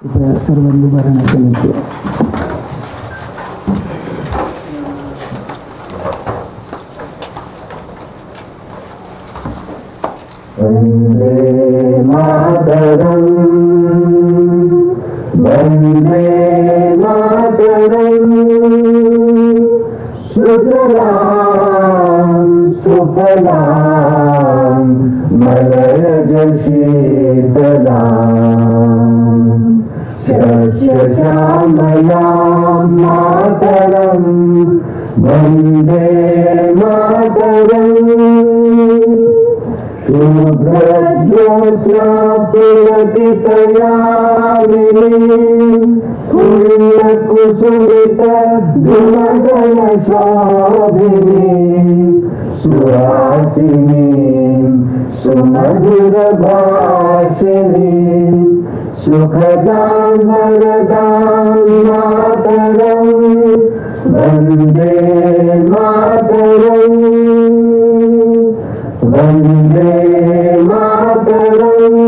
सर्वांनी भरण्याची विनंती आहे. वंदे मातरम वंदे मातरम सुजलाम सुफलाम मलयज शीतलाम शस्यश्यामलां मातरम वंदे मातरम शुभ्रज्योत्स्ना पुलकितयामिनीं पुण्यकुसुमितगुणगणशोभिनीं सुहासिनीं सुमधुरभाषिणीं सुखदां वरदां मातरं वन्दे मातरम् वन्दे मातरम्.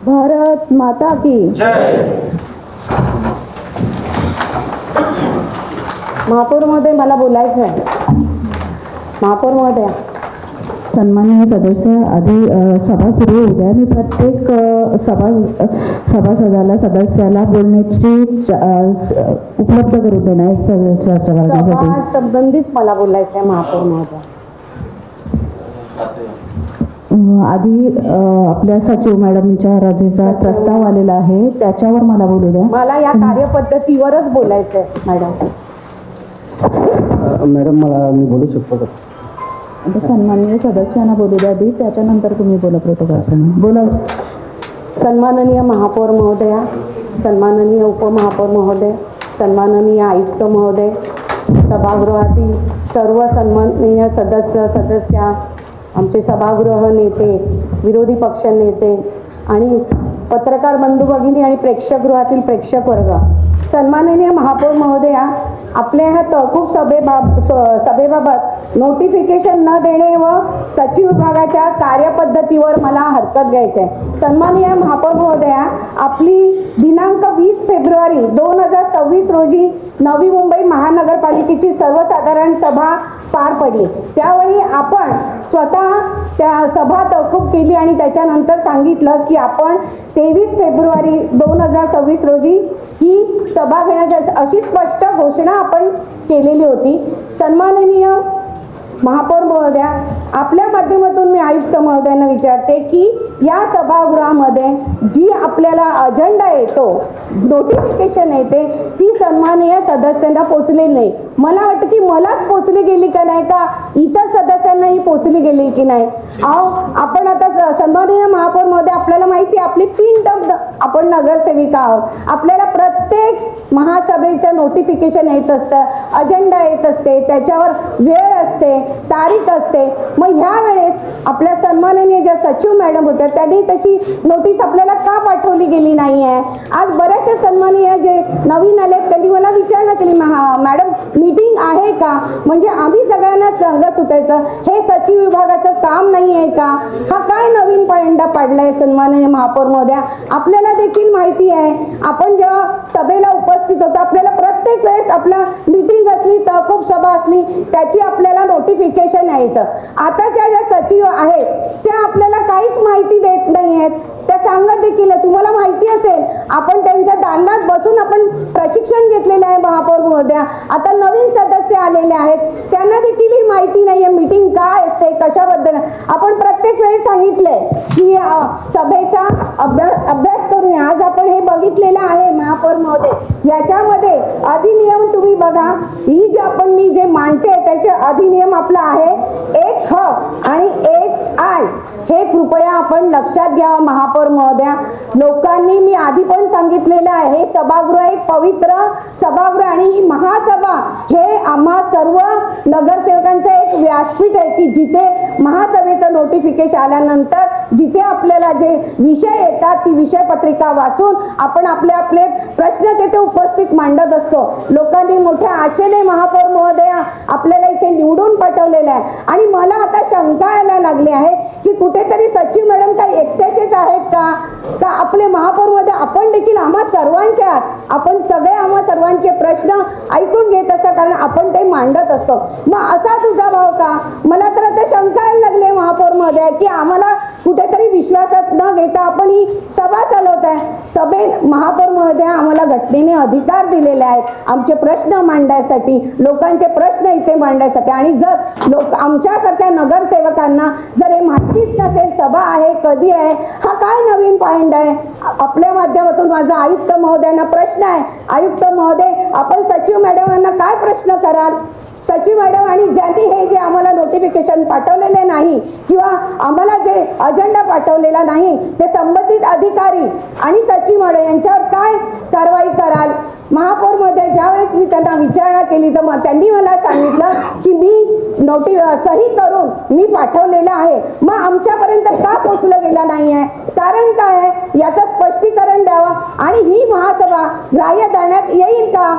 भारत माता की जय. महापौर महोदय, मला बोलायचं आहे. महापौर महोदय, सन्माननीय सदस्य, आधी सभा सुरू होऊ द्या. मी प्रत्येक सभासदाला सदस्याला बोलण्याची उपलब्ध करून देणार चर्चा करण्यासाठी. सभा संबंधीच मला बोलायचं आहे. महापौर महोदय, आधी आपल्या सचिव मॅडमच्या रजेचा प्रस्ताव आलेला आहे, त्याच्यावर मला बोलू द्या. मला या कार्यपद्धतीवरच बोलायचं आहे. मॅडम, मला मी बोलू शकतो का? आता सन्माननीय सदस्यांना बोलू द्या आधी, त्याच्यानंतर तुम्ही बोला. प्रोटोकॉलप्रमाणे बोला. सन्माननीय महापौर महोदया, सन्माननीय उपमहापौर महोदय, सन्माननीय आयुक्त महोदय, सभागृहातील सर्व सन्माननीय सदस्य, आमचे सभागृह नेते, विरोधी पक्ष नेते आणि पत्रकार बंधू भगिनी आणि प्रेक्षकगृहातील प्रेक्षक वर्ग, सन्माननीय महापौर महोदया, आपल्या ह्या तहकूब सभेबाबत नोटिफिकेशन न देणे व सचिव विभागाच्या कार्यपद्धतीवर मला हरकत घ्यायची आहे. सन्माननीय महापौर महोदया, आपली दिनांक 20 फेब्रुवारी 2026 रोजी नवी मुंबई महानगरपालिकेची सर्वसाधारण सभा पार पडली. त्यावेळी आपण स्वतः त्या सभा तहकूब केली आणि त्याच्यानंतर सांगितलं की आपण 23 फेब्रुवारी 2026 रोजी ही सभा घेण्याची अशी स्पष्ट घोषणा आपण केलेली होती. सन्माननीय महापौर महोदया, आपल्या माध्यमातून मी आयुक्त महोदयांना विचारते की या सभागृहामध्ये जी आपल्याला अजेंडा येतो, नोटिफिकेशन येते, ती सन्माननीय सदस्यांना पोचलेली नाही. मला वाटतं की मलाच पोचली गेली का नाही, का इतर सदस्यांनाही पोचली गेली की नाही. आपण आता सन्माननीय महापौर मध्ये आपल्याला माहिती आहे आपली 3 टर्म आपण नगरसेविका आहोत. आपल्याला प्रत्येक महासभेचं नोटिफिकेशन येत असतं, अजेंडा येत असते, त्याच्यावर वेळ असते, तारीख असते. मग ह्या वेळेस आपल्या सन्माननीय ज्या सचिव मॅडम होत्या त्यांनी तशी नोटीस आपल्याला का पाठवली गेली नाही आहे. आज बऱ्याचशा सन्माननीय जे नवीन आले त्यांनी मला विचारणा केली, मॅडम मीटिंग आहे का, म्हणजे आम्ही सगळ्यांना संघ सुटायचं हे सचिव विभागाचं काम नाही आहे का. हा काय नवीन पॉइंटा पाडलाय सन्माननीय महापौर महोदया. आपल्याला देखील माहिती आहे आपण जेव्हा सभेला उपस्थित होतो आपल्याला प्रत्येक वेळेस आपला मीटिंग असली, तहकूब सभा असली, त्याची आपल्याला नोटिफिकेशन यायचं. आताच्या ज्या सचिव आहेत त्या आपल्याला काहीच माहिती देत नाही आहेत. त्या सांगत देखील तुम्हाला माहिती असेल आपण त्यांच्या दालनात बसून आपण प्रशिक्षण घेतलेलं आहे महापौर महोदया. आता नवीन सदस्य आलेले आहेत त्यांना देखील ही माहिती नाहीये मीटिंग काय असते, कशाबद्दल. आपण प्रत्येक वेळी सांगितलंय की सभेचा अभ्यास करून आज आपण हे बघितलेलं आहे महापौर महोदय. याच्यामध्ये अधिनियम तुम्ही बघा, ही जे आपण मी जे मांडते त्याचे अधिनियम आपला आहे 1 ह आणि 1 आय. हे कृपया आपण लक्षात घ्या महापौर महोदया. लोकांनी मी आधी पण सांगितलेलं आहे हे सभागृह एक पवित्र सभागृह आणि ही महासभा हे आम्हा सर्व नगरसेवकांचं एक व्यासपीठ आहे की जिथे महासभेचं नोटिफिकेशन आल्यानंतर जिथे आपल्याला जे विषय येतात ती विषय पत्रिका वाचून आपण आपले आपले प्रश्न तिथे उपस्थित मांडत असतो. लोकांनी मोठ्या आशेने महापौर महोदया आपल्याला इथे निवडून पाठवलेलं आहे आणि मला आता शंका यायला लागली आहे की कुठेतरी सचिव मॅडम काही एकट्याचेच आहेत का आपले महापौर मध्ये आपण देखील आम्हा सर्वांचे आहात. आपण सगळे आम्हा सर्वांचे प्रश्न ऐकून घेत असता कारण आपण ते मांडत असतो. मग असा तुझा भाव का. मला तर आता शंका यायला लागली महापौर मध्ये की आम्हाला कुठेतरी विश्वासात न घेता आपण ही सभा चालवत आहे. सभेत महापौर महोदया आम्हाला घटनेने अधिकार दिलेले आहेत आमचे प्रश्न मांडण्यासाठी, लोकांचे प्रश्न इथे मांडण्यासाठी. आणि जर लोक आमच्यासारख्या नगरसेवकांना जर हे माहितीच नसेल सभा आहे कधी आहे, हा काय नवीन पॉइंट आहे. आपल्या माध्यमातून माझा आयुक्त महोदयांना प्रश्न आहे, आयुक्त महोदय आपण सचिव मॅडमांना काय प्रश्न कराल. सचिव मॅडम आणि ज्यांनी हे जे आम्हाला नोटिफिकेशन पाठवलेले नाही किंवा आम्हाला जे अजेंडा पाठवलेला नाही ते संबंधित अधिकारी आणि सचिव मॅडम यांच्यावर काय कारवाई कराल. महापौर मध्ये ज्यावेळेस मी त्यांना विचारणा केली तर त्यांनी मला सांगितलं की मी सही करून मी पाठवलेलं आहे. मग आमच्यापर्यंत का पोचलं गेलं नाही आहे, कारण काय आहे याचं स्पष्टीकरण द्यावं. आणि ही महासभा ग्राह्य धरण्यात येईल का,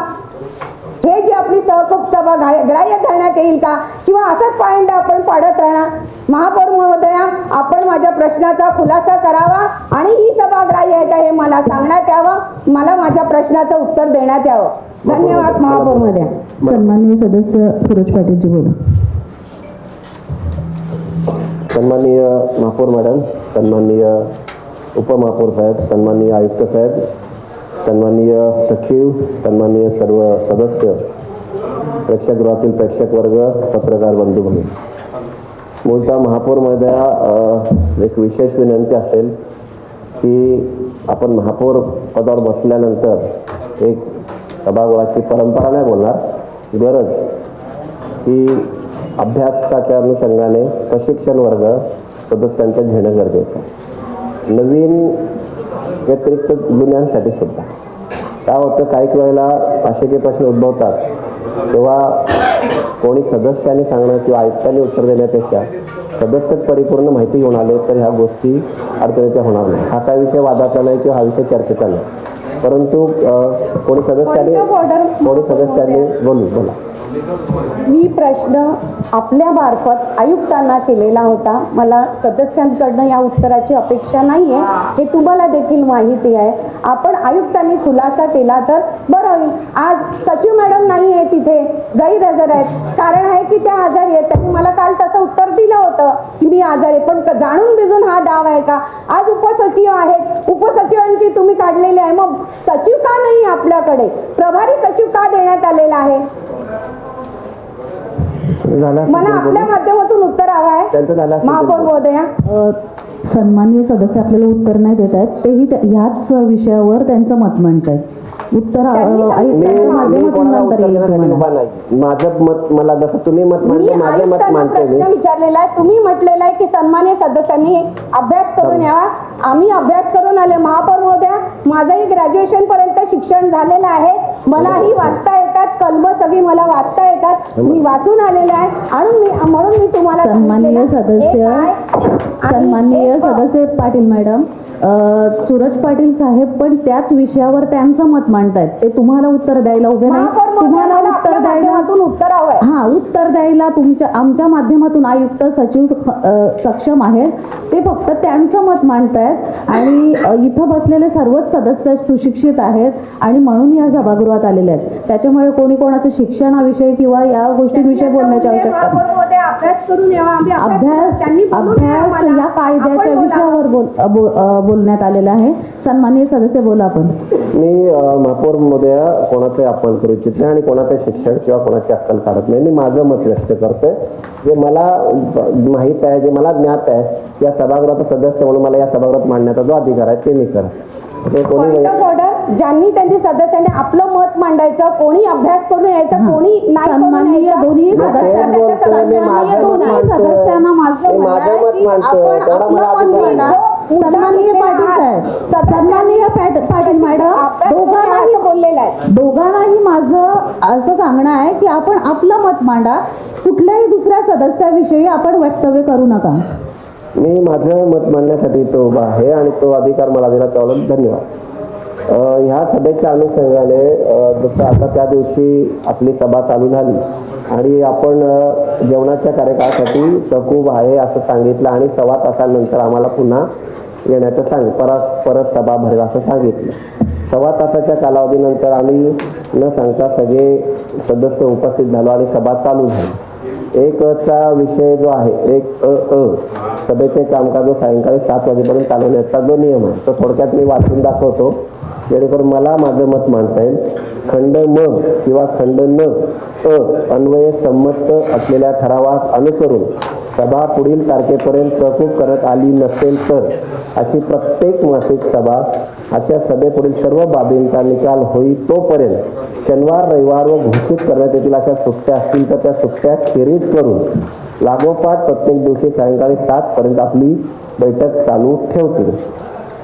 हे जी आपली सहकूब सभा ग्राह्य धरण्यात येईल का, किंवा असंच पॉइंट आपण पाडत राहणार. महापौर महोदया आपण माझ्या प्रश्नाचा खुलासा करावा आणि ही सभा ग्राह्य आहे का हे मला सांगण्यात यावं, मला माझ्या प्रश्नाचं उत्तर देण्यात यावं. धन्यवाद महापौर महोदया. सन्माननीय सदस्य सूरज पाटीलजी बोला. सन्माननीय महापौर मॅडम, सन्माननीय उपमहापौर साहेब, सन्माननीय आयुक्त साहेब, सन्माननीय सचिव, सन्माननीय सर्व सदस्य, प्रेक्षकगृहातील प्रेक्षक वर्ग, पत्रकार बंधू भगिनी. मूलतः महापौर महोदया एक विशेष विनंती असेल की आपण महापौर पदावर बसल्यानंतर एक सभागृहाची परंपरा नाही बोलणार, गरज की अभ्यासाच्या अनुषंगाने प्रशिक्षण वर्ग सदस्यांचं घेणं गरजेचं आहे. नवीन व्यतिरिक्त जुन्यांसाठी सुद्धा काय होतं, काही वेळेला असे काही प्रश्न उद्भवतात तेव्हा कोणी सदस्याने सांगणं किंवा आयुक्तांनी उत्तर देण्यापेक्षा सदस्यच परिपूर्ण माहिती घेऊन आले तर ह्या गोष्टी अडचणीच्या होणार नाही. हा काय विषय वादाचा नाही किंवा हा विषय चर्चेचा नाही, परंतु कोणी सदस्यांनी बोला. मी प्रश्न आपल्या मार्फत आयुक्तांना केलेला होता. मला सदस्यांकडनं या उत्तराची अपेक्षा नाहीये, हे तुम्हाला देखील माहिती आहे. आपण आयुक्तांनी खुलासा केला तर बरं होईल. आज सचिव मॅडम नाही आहे तिथे, गैरहजर आहेत. कारण आहे की त्या आजारी आहेत. त्यांनी मला काल तसं उत्तर दिलं होतं की मी आजारी, पण जाणून बिजून हा डाव आहे का. आज उपसचिव आहेत, उपसचिवांची तुम्ही काढलेली आहे, मग सचिव का नाही आपल्याकडे, प्रभारी सचिव का देण्यात आलेला आहे. मला आपल्या माध्यमातून उत्तर हवं आहे महापौर महोदया. सन्माननीय सदस्य आपल्याला उत्तर नाही देत आहेत, तेही ह्याच विषयावर त्यांचं मत मांडत आहेत. उत्तर आयुक्तांच्या माध्यमातून नंतर येईल तुम्हाला. माझं मत मला जसं तुम्ही मत मी मांडले माझं मत आयुक्तांना मांडते मी. प्रश्न विचारलेला आहे. तुम्ही म्हटलेलं आहे की सन्मान्य सदस्यांनी अभ्यास करून यावा. आम्ही अभ्यास करून आले. महापौर महोदया, माझंही ग्रॅज्युएशन पर्यंत शिक्षण झालेलं आहे. मलाही वाचता येतात, कलम सगळी मला वाचता येतात. मी वाचून आलेले आहे आणि म्हणून मी तुम्हाला सन्माननीय सदस्य पाटील मॅडम, सूरज पाटील साहेब पण त्याच विषयावर त्यांचं मत मांडतायत. ते तुम्हाला उत्तर द्यायला उभे नाही. तुम्हाला उत्तर द्यायला उत्तर हवंय. हा, उत्तर द्यायला आमच्या माध्यमातून आयुक्त सचिव सक्षम आहेत. ते फक्त त्यांचं मत मांडतायत आणि इथं बसलेले सर्वच सदस्य सुशिक्षित आहेत आणि म्हणून या सभागृहात आलेले आहेत. त्याच्यामुळे कोणी कोणाचं शिक्षणाविषयी किंवा या गोष्टींविषयी बोलण्याची आवश्यकता नाही. अभ्यास करून यावा. अभ्यास या कायद्याच्या विषयावर बोलण्यात आलेलं आहे. सन्माननीय सदस्य बोला आपण. मी महापौर महोदया कोणाचे अपमान करू इच्छित नाही आणि कोणाचं शिक्षण किंवा कोणाची अक्कल काढत नाही. मी माझं मत व्यक्त करतोय. जे मला माहित आहे, जे मला ज्ञात आहे, या सभागृहाचा सदस्य म्हणून मला या सभागृहात मांडण्याचा जो अधिकार आहे ते मी करत. ज्यांनी त्यांनी सदस्यांनी आपलं मत मांडायचं, कोणी अभ्यास करून यायचं, कोणी नाही. सन्माननीय दोन्ही सदस्यांना सन्माननीय पाटील साहेब, सन्माननीय पाटील मॅडम, दोघांनाही माझं असं सांगणं आहे की आपण आपलं मत मांडा. कुठल्याही दुसऱ्या सदस्याविषयी आपण वक्तव्य करू नका. मी माझं मत मांडण्यासाठी तो उभा आहे आणि तो अधिकार मला दिला त्याबद्दल धन्यवाद. ह्या सभेच्या अनुषंगाने जसं आता त्या दिवशी आपली सभा चालू झाली आणि आपण जेवणाच्या कार्यक्रमासाठी तहकूब आहे असं सांगितलं आणि 1.25 तासानंतर आम्हाला पुन्हा येण्याचं परत सभा भरेल असं सांगितलं. 1.25 तासाच्या कालावधीनंतर आम्ही न सांगता सगळे सदस्य उपस्थित झालो आणि सभा चालू झाली. 1चा विषय जो आहे 1 सभेचे कामकाज सायंकाळी 7 वाजेपर्यंत चालवण्याचा जो नियम आहे तो थोडक्यात मी वाचून दाखवतो जेणेकरून मला माझं मत मांडता येईल. खंड म किंवा खंड न अन्वये संमत असलेल्या ठरावास अनुसरून सभा पुढील तारखेपर्यंत तहकूब करत आली नसेल तर अशी प्रत्येक मासिक सभा अशा सभेपुढील सर्व बाबींचा निकाल होईल तोपर्यंत शनिवार रविवार व घोषित करण्यात येतील अशा सुट्ट्या असतील तर त्या सुट्ट्या खेरीज करून लागोपाठ प्रत्येक दिवशी सायंकाळी 7 पर्यंत आपली बैठक चालू ठेवतील.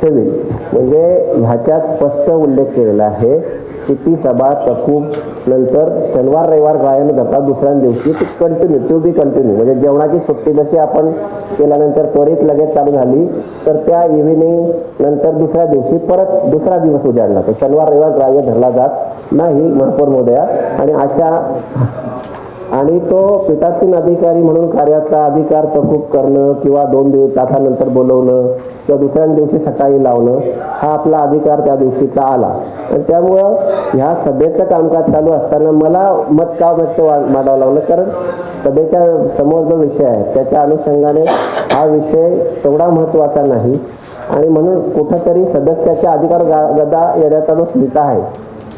म्हणजे ह्याच्यात स्पष्ट उल्लेख केलेला आहे की ती सभा तहकूब नंतर शनिवार रविवार गायन करता दुसऱ्या दिवशी ती कंटिन्यू म्हणजे जेवणाची सुट्टी जशी आपण केल्यानंतर त्वरित लगेच चालू झाली तर त्या इव्हिनिंग नंतर दुसऱ्या दिवशी परत दुसरा दिवस उजाडला तर शनिवार रविवार ग्राह्य धरला जात नाही महापौर महोदया. आणि तो पीठासीन अधिकारी म्हणून कार्याचा अधिकार तहकूब करणं किंवा 2 तासानंतर बोलवणं किंवा दुसऱ्या दिवशी सकाळी लावणं हा आपला अधिकार त्या दिवशीचा आला. आणि त्यामुळं ह्या सभेचं कामकाज चालू असताना मला मत का व्यक्त मांडावं लागलं कारण सभेच्या समोर जो विषय आहे त्याच्या अनुषंगाने हा विषय तेवढा महत्त्वाचा नाही आणि म्हणून कुठंतरी सदस्याच्या अधिकार गदा येण्याचा जो स्मिता आहे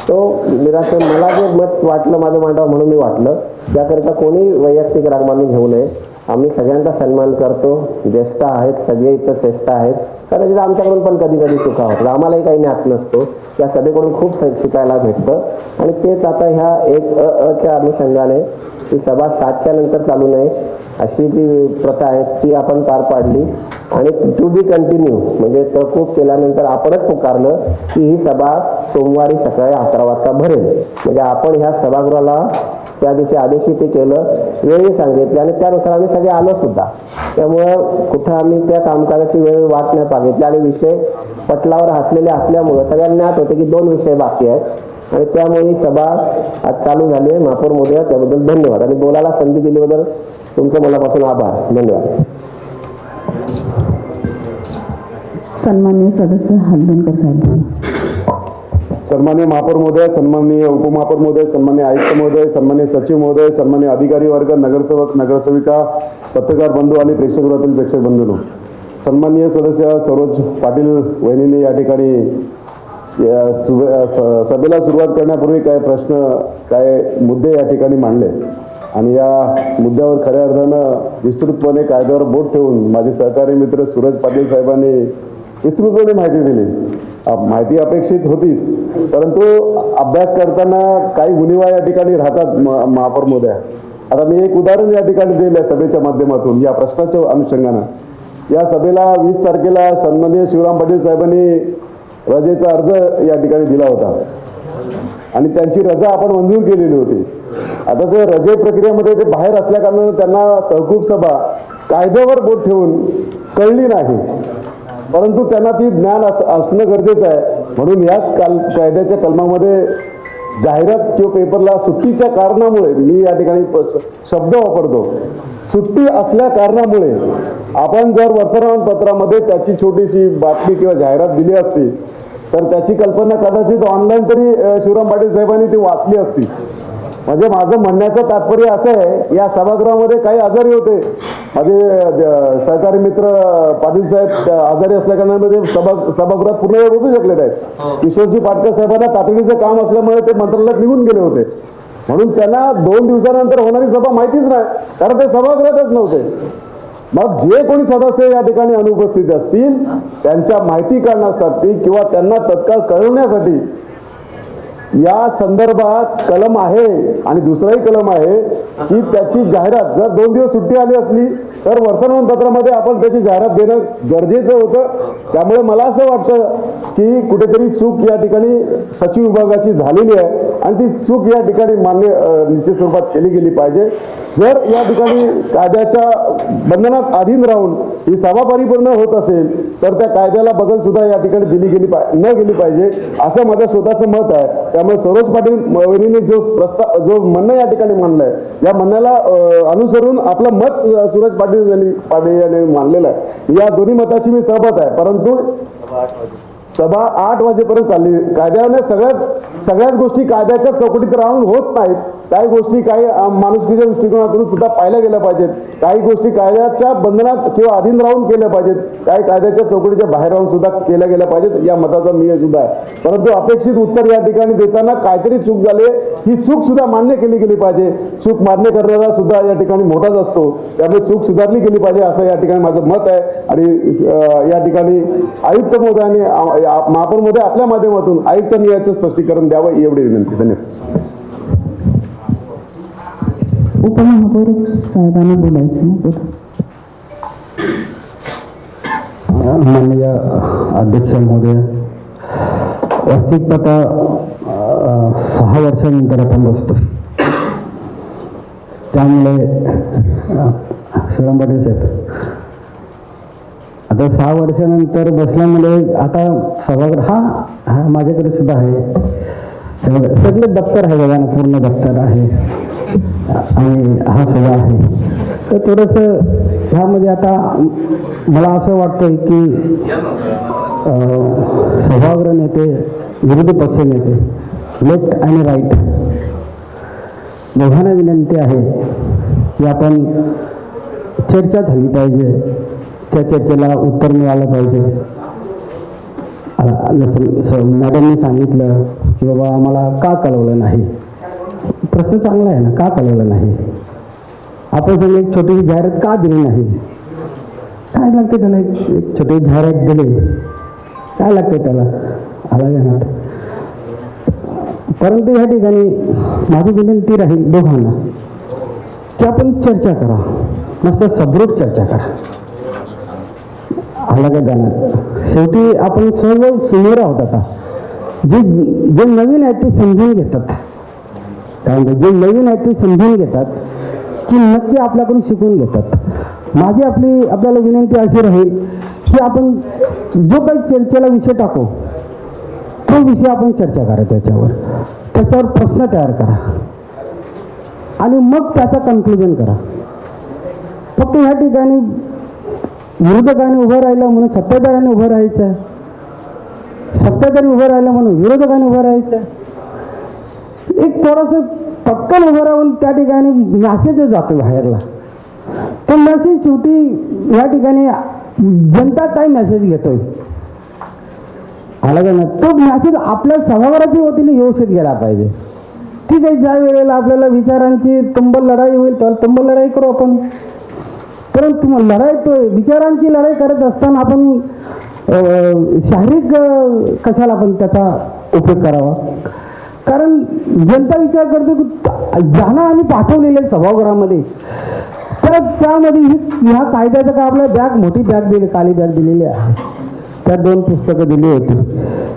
तो निराश मला जे मत वाटलं माझं मांडावं म्हणून मी वाटलं. त्याकरिता कोणी वैयक्तिक राग मानून घेऊ नये. आम्ही सगळ्यांचा सन्मान करतो. ज्येष्ठ आहेत, सगळे इथं श्रेष्ठ आहेत. कारण आमच्याकडून पण कधी कधी चुका होतात. आम्हालाही काही ज्ञात नसतो. या सभेकडून खूप शिकायला भेटतं आणि तेच आता ह्या 1च्या अनुषंगाने ही सभा 7च्या नंतर चालू नये अशी जी प्रथा आहे ती आपण पार पाडली आणि टू बी कंटिन्यू म्हणजे तहकूब केल्यानंतर आपणच पुकारलं की ही सभा सोमवारी सकाळी 11 वाजता भरेल. म्हणजे आपण ह्या सभागृहाला त्या दिवशी आदेशित केलं, वेळही सांगितली आणि त्यानुसार आम्ही सगळे आलो सुद्धा. त्यामुळं कुठं आम्ही त्या कामकाजाची वेळ वाट नाही पागितली आणि विषय पटलावर हसलेले असल्यामुळं सगळ्यांना ज्ञात होते की 2 विषय बाकी आहेत आणि त्यामुळे ही सभा आज चालू झाली आहे. महापौर महोदया त्याबद्दल धन्यवाद आणि बोलायला संधी दिल्याबद्दल तुमचं मनापासून आभार. धन्यवाद. सन्माननीय सदस्य हलदनकर साहेब. सन्माननीय महापौर महोदय, सन्माननीय उपमहापौर महोदय, सन्माननीय आयुक्त महोदय, सन्माननीय सचिव महोदय, सन्माननीय अधिकारी वर्ग, नगरसेवक, नगरसेविका, पत्रकार बंधू आणि प्रेक्षकगृहातील प्रेक्षक बंधूंनो, सन्माननीय सदस्य सरोज पाटील वहिनींनी या ठिकाणी सभेला सुरुवात करण्यापूर्वी काय प्रश्न काय मुद्दे या ठिकाणी मांडले आणि या मुद्द्यावर खऱ्या अर्थानं विस्तृतपणे कायद्यावर बोट ठेवून माझे सहकारी मित्र सूरज पाटील साहेबांनी विस्तृतपणे माहिती दिली. माहिती अपेक्षित होतीच, परंतु अभ्यास करताना काही उणिवा या ठिकाणी राहतात महापौर महोदय. आता मी एक उदाहरण या ठिकाणी दिलं आहे सभेच्या माध्यमातून या प्रश्नाच्या अनुषंगानं. या सभेला 20 तारखेला सन्माननीय शिवराम पाटील साहेबांनी रजेचा अर्ज या ठिकाणी दिला होता आणि त्यांची रजा आपण मंजूर केलेली होती. आता ते रजे प्रक्रियेमध्ये ते बाहेर असल्या कारणानं त्यांना तहकूब सभा कायद्यावर बोट ठेवून कळली नाही, परंतु त्यांना ती ज्ञान असणं गरजेचं आहे. म्हणून याच कायद्याच्या कलमामध्ये जाहिरात किंवा पेपरला सुट्टीच्या कारणामुळे मी या ठिकाणी शब्द वापरतो, सुट्टी असल्या कारणामुळे आपण जर वर्तमानपत्रामध्ये त्याची छोटीशी बातमी किंवा जाहिरात दिली असती तर त्याची कल्पना कदाचित ऑनलाईन तरी शिवराम पाटील साहेबांनी ती वाचली असती. म्हणजे माझं म्हणण्याचं तात्पर्य असं आहे, या सभागृहामध्ये काही आजारी होते, माझे सहकारी मित्र पाटील साहेब आजारी असल्या कारणामध्ये सभागृहात पूर्ण वेळ बसू शकले नाहीत. किशोरजी पाटकर साहेबांना तातडीचं काम असल्यामुळे ते मंत्रालयात निघून गेले होते, म्हणून त्यांना 2 दिवसानंतर होणारी सभा माहितीच नाही, कारण ते सभागृहातच नव्हते. मग जे कोणी सदस्य या ठिकाणी अनुपस्थित असतील त्यांच्या माहिती काढण्यासाठी किंवा त्यांना तत्काळ कळवण्यासाठी या संदर्भात कलम आहे. आणि दुसराही कलम आहे की त्याची जाहिरात जर 2 दिवस सुट्टी आली असली तर वर्तमानपत्रामध्ये आपण त्याची जाहिरात देणं गरजेचं होतं. त्यामुळे मला असं वाटतं की कुठेतरी चूक या ठिकाणी सचिव विभागाची झालेली आहे आणि ती चूक या ठिकाणी निश्चित स्वरूपात केली गेली पाहिजे. जर या ठिकाणी कायद्याच्या बंधनात अधीन राहून ही सभा परिपूर्ण होत असेल तर त्या कायद्याला बगल सुद्धा या ठिकाणी दिली गेली पाहिजे असं माझं स्वतःचं मत आहे. त्यामुळे सरोज पाटील वहिनीने जो म्हणणं या ठिकाणी मांडलंय या म्हणण्याला अनुसरून आपलं मत सूरज पाटील यांनी मांडलेलं आहे. या दोन्ही मताशी मी सहमत आहे, परंतु सभा 8 वाजेपर्यंत चालली. कायद्याने सगळ्याच गोष्टी कायद्याच्या चौकटीत राहून होत नाहीत. काही गोष्टी काही माणुसकीच्या दृष्टिकोनातून सुद्धा पाहिल्या गेल्या पाहिजेत. काही गोष्टी कायद्याच्या बंधनात किंवा अधीन राहून केल्या पाहिजेत. काही कायद्याच्या चौकटीच्या बाहेर राहून सुद्धा केल्या गेल्या पाहिजेत. या मताचा मी सुद्धा आहे. परंतु अपेक्षित उत्तर या ठिकाणी देताना काहीतरी चूक झाली, ही चूक सुद्धा मान्य केली गेली पाहिजे. चूक मान्य करणारा सुद्धा या ठिकाणी मोठाच असतो, त्यामुळे चूक सुधारली गेली पाहिजे असं या ठिकाणी माझं मत आहे. आणि या ठिकाणी आयुक्त महोदयांनी महापौर मध्ये आपल्या माध्यमातून आयुक्तांनी याचं स्पष्टीकरण द्यावं एवढी विनंती. धन्यवाद. उपमहापौर साहेबांना बोलायचं. माननीय अध्यक्ष महोदय, वार्षिक आता 6 वर्षानंतर आपण बसतो, त्यामुळे शिवराम पाटील साहेब आता 6 वर्षानंतर बसल्यामुळे आता सभागृह हा माझ्याकडे सुद्धा आहे. सगळे दप्तर आहे बघा ना, पूर्ण दप्तर आहे आणि हा सुद्धा आहे. तर थोडंसं ह्यामध्ये आता मला असं वाटतंय की सभागृह नेते, विरोधी पक्ष नेते, लेफ्ट आणि राईट दोघांना विनंती आहे की आपण चर्चा झाली पाहिजे, त्या चर्चेला उत्तर मिळालं पाहिजे. मॅडमने सांगितलं की बाबा आम्हाला का कळवलं नाही. प्रश्न चांगला आहे ना, का कळवलं नाही. आपण सगळं एक छोटीशी जाहिरात का दिली नाही. काय लागते त्याला, एक छोटी जाहिरात दिली, काय लागते त्याला आला ना. परंतु ह्या ठिकाणी माझी विनंती राहील दोघांना की आपण चर्चा करा, मस्त सदृढ चर्चा करा. आला का जाणार. शेवटी आपण सर्व सिनियर आहोत. आता जे नवीन आहेत ते समजून घेतात, कारण जे नवीन आहेत ते समजून घेतात की नक्की आपल्याकडून शिकून घेतात. माझी आपल्याला विनंती अशी राहील की आपण जो काही चर्चेला विषय टाकू तो विषय आपण चर्चा करा, त्याच्यावर प्रश्न तयार करा आणि मग त्याचा कन्क्लुजन करा. फक्त ह्या ठिकाणी विरोधकांनी उभं राहिलं म्हणून सत्ताधाऱ्यांनी उभं राहायचं, सत्ताधारी उभं राहिलं म्हणून विरोधकांनी उभं राहायचं. एक थोडंसं पटकन उभं राहून त्या ठिकाणी मॅसेज जातो बाहेरला. तो मॅसेज शेवटी या ठिकाणी जनता काय मॅसेज घेतोय आला का ना, तो मॅसेज आपल्या सभागृहाच्या वतीने व्यवस्थित गेला पाहिजे. ठीक आहे, ज्या वेळेला आपल्याला विचारांची तुंबल लढाई होईल तर तुंबल लढाई करू आपण. परंतु विचारांची लढाई करत असताना आपण शारीरिक कशाला आपण त्याचा उपयोग करावा. कारण जनता विचार करते की ज्यांना आम्ही पाठवलेले सभागृहामध्ये तर त्यामध्ये ह्या कायद्याचं का आपल्याला मोठी बॅग दिली, काली बॅग दिलेली आहे, त्यात 2 पुस्तकं दिली होती.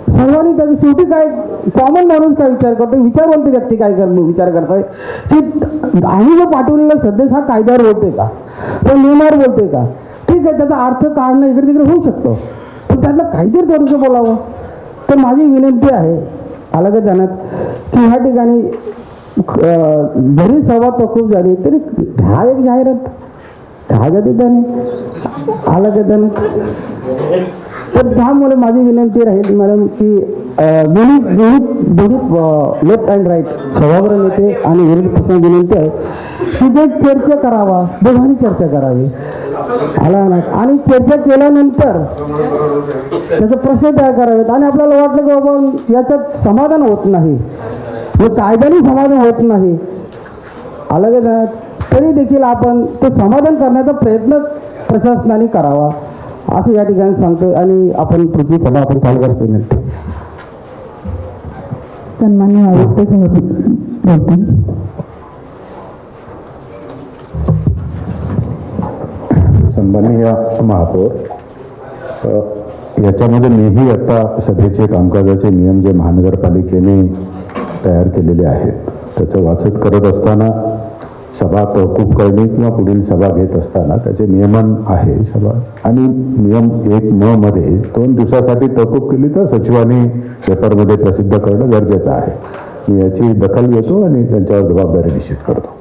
सर्वांनी त्याची शेवटी काय कॉमन माणूस काय विचार करतो, विचारवंत व्यक्ती काय विचार करताय की आम्ही जो पाठवलेला संदेश हा कायद्यावर बोलतोय का, तो नियमावर बोलतोय का. ठीक आहे, त्याचा अर्थ काढणं इकडे तिकडे होऊ शकतो, पण त्यातलं काहीतरी थोडंसं बोलावं. तर माझी विनंती आहे अलगत जाण्यात की ह्या ठिकाणी जरी सभा तकूब झाली तरी हा एक जाहिरात काय जाते त्याने अलगत जाण्यात. तर त्यामुळे माझी विनंती राहील मॅडम की दोन्ही लेफ्ट अँड राईट सभागृह नेते आणि विरोधी पक्षांना विनंती आहे की जे चर्चा करावा, दोघांनी चर्चा करावी आला ना. आणि चर्चा केल्यानंतर त्याचे प्रश्न तयार करावेत. आणि आपल्याला वाटलं की बाबा याच्यात समाधान होत नाही, कायद्याने समाधान होत नाही अलग तरी देखील आपण ते समाधान करण्याचा प्रयत्न प्रशासनाने करावा असं या ठिकाणी सांगतो. आणि आपण पुढची सभा आपण चालू करतो. सन्माननीय आयुक्त साहेब बोलतील. सन्माननीय महापौर, याच्यामध्ये मीही आता सध्याचे कामकाजाचे नियम जे महानगरपालिकेने तयार केलेले आहेत त्याचं वाचत करत असताना सभा तहकूब करणे किंवा पुढील सभा घेत असताना त्याचे नियमन आहे सभा. आणि नियम 1(न) मध्ये 2 दिवसासाठी तहकूब केली तर सचिवांनी पेपरमध्ये प्रसिद्ध करणं गरजेचं आहे. मी याची दखल घेतो आणि त्यांच्यावर जबाबदारी निश्चित करतो.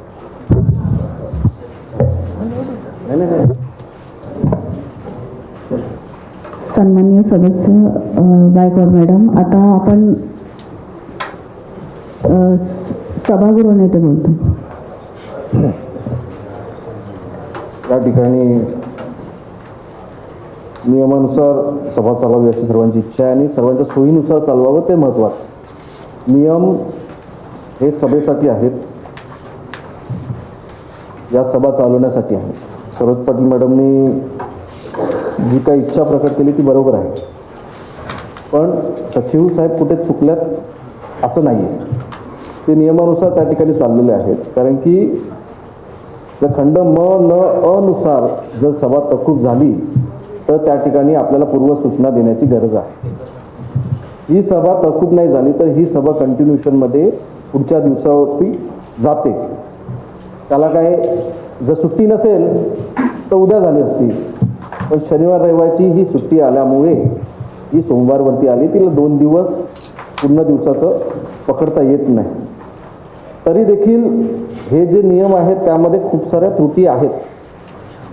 सन्माननीय सदस्य गायकवाड मॅडम, आता आपण सभागृह नेते बोलतो. या ठिकाणी नियमानुसार सभा चालवावी अशी सर्वांची इच्छा आहे आणि सर्वांच्या सोयीनुसार चालवावं ते महत्त्वाचं. नियम हे सभेसाठी आहेत, या सभा चालवण्यासाठी आहेत. सरोज पाटील मॅडमनी जी काही इच्छा प्रकट केली ती बरोबर आहे, पण सचिव साहेब कुठे चुकल्यात असं नाही आहे. ते नियमानुसार त्या ठिकाणी चाललेले आहेत. कारण की जर खंड म न अनुसार जर सभा तहकूब झाली तर त्या ठिकाणी आपल्याला पूर्वसूचना देण्याची गरज आहे. ही सभा तहकूब नाही झाली तर ही सभा कंटिन्युएशनमध्ये पुढच्या दिवसावरती जाते. त्याला काय जर सुट्टी नसेल तर उद्या झाली असती, पण शनिवार रविवारची ही सुट्टी आल्यामुळे ही सोमवारवरती आली. तिला 2 दिवस पूर्ण दिवसाचं पकडता येत नाही. तरी देखील हे जे नियम आहेत त्यामध्ये खूप साऱ्या त्रुटी आहेत.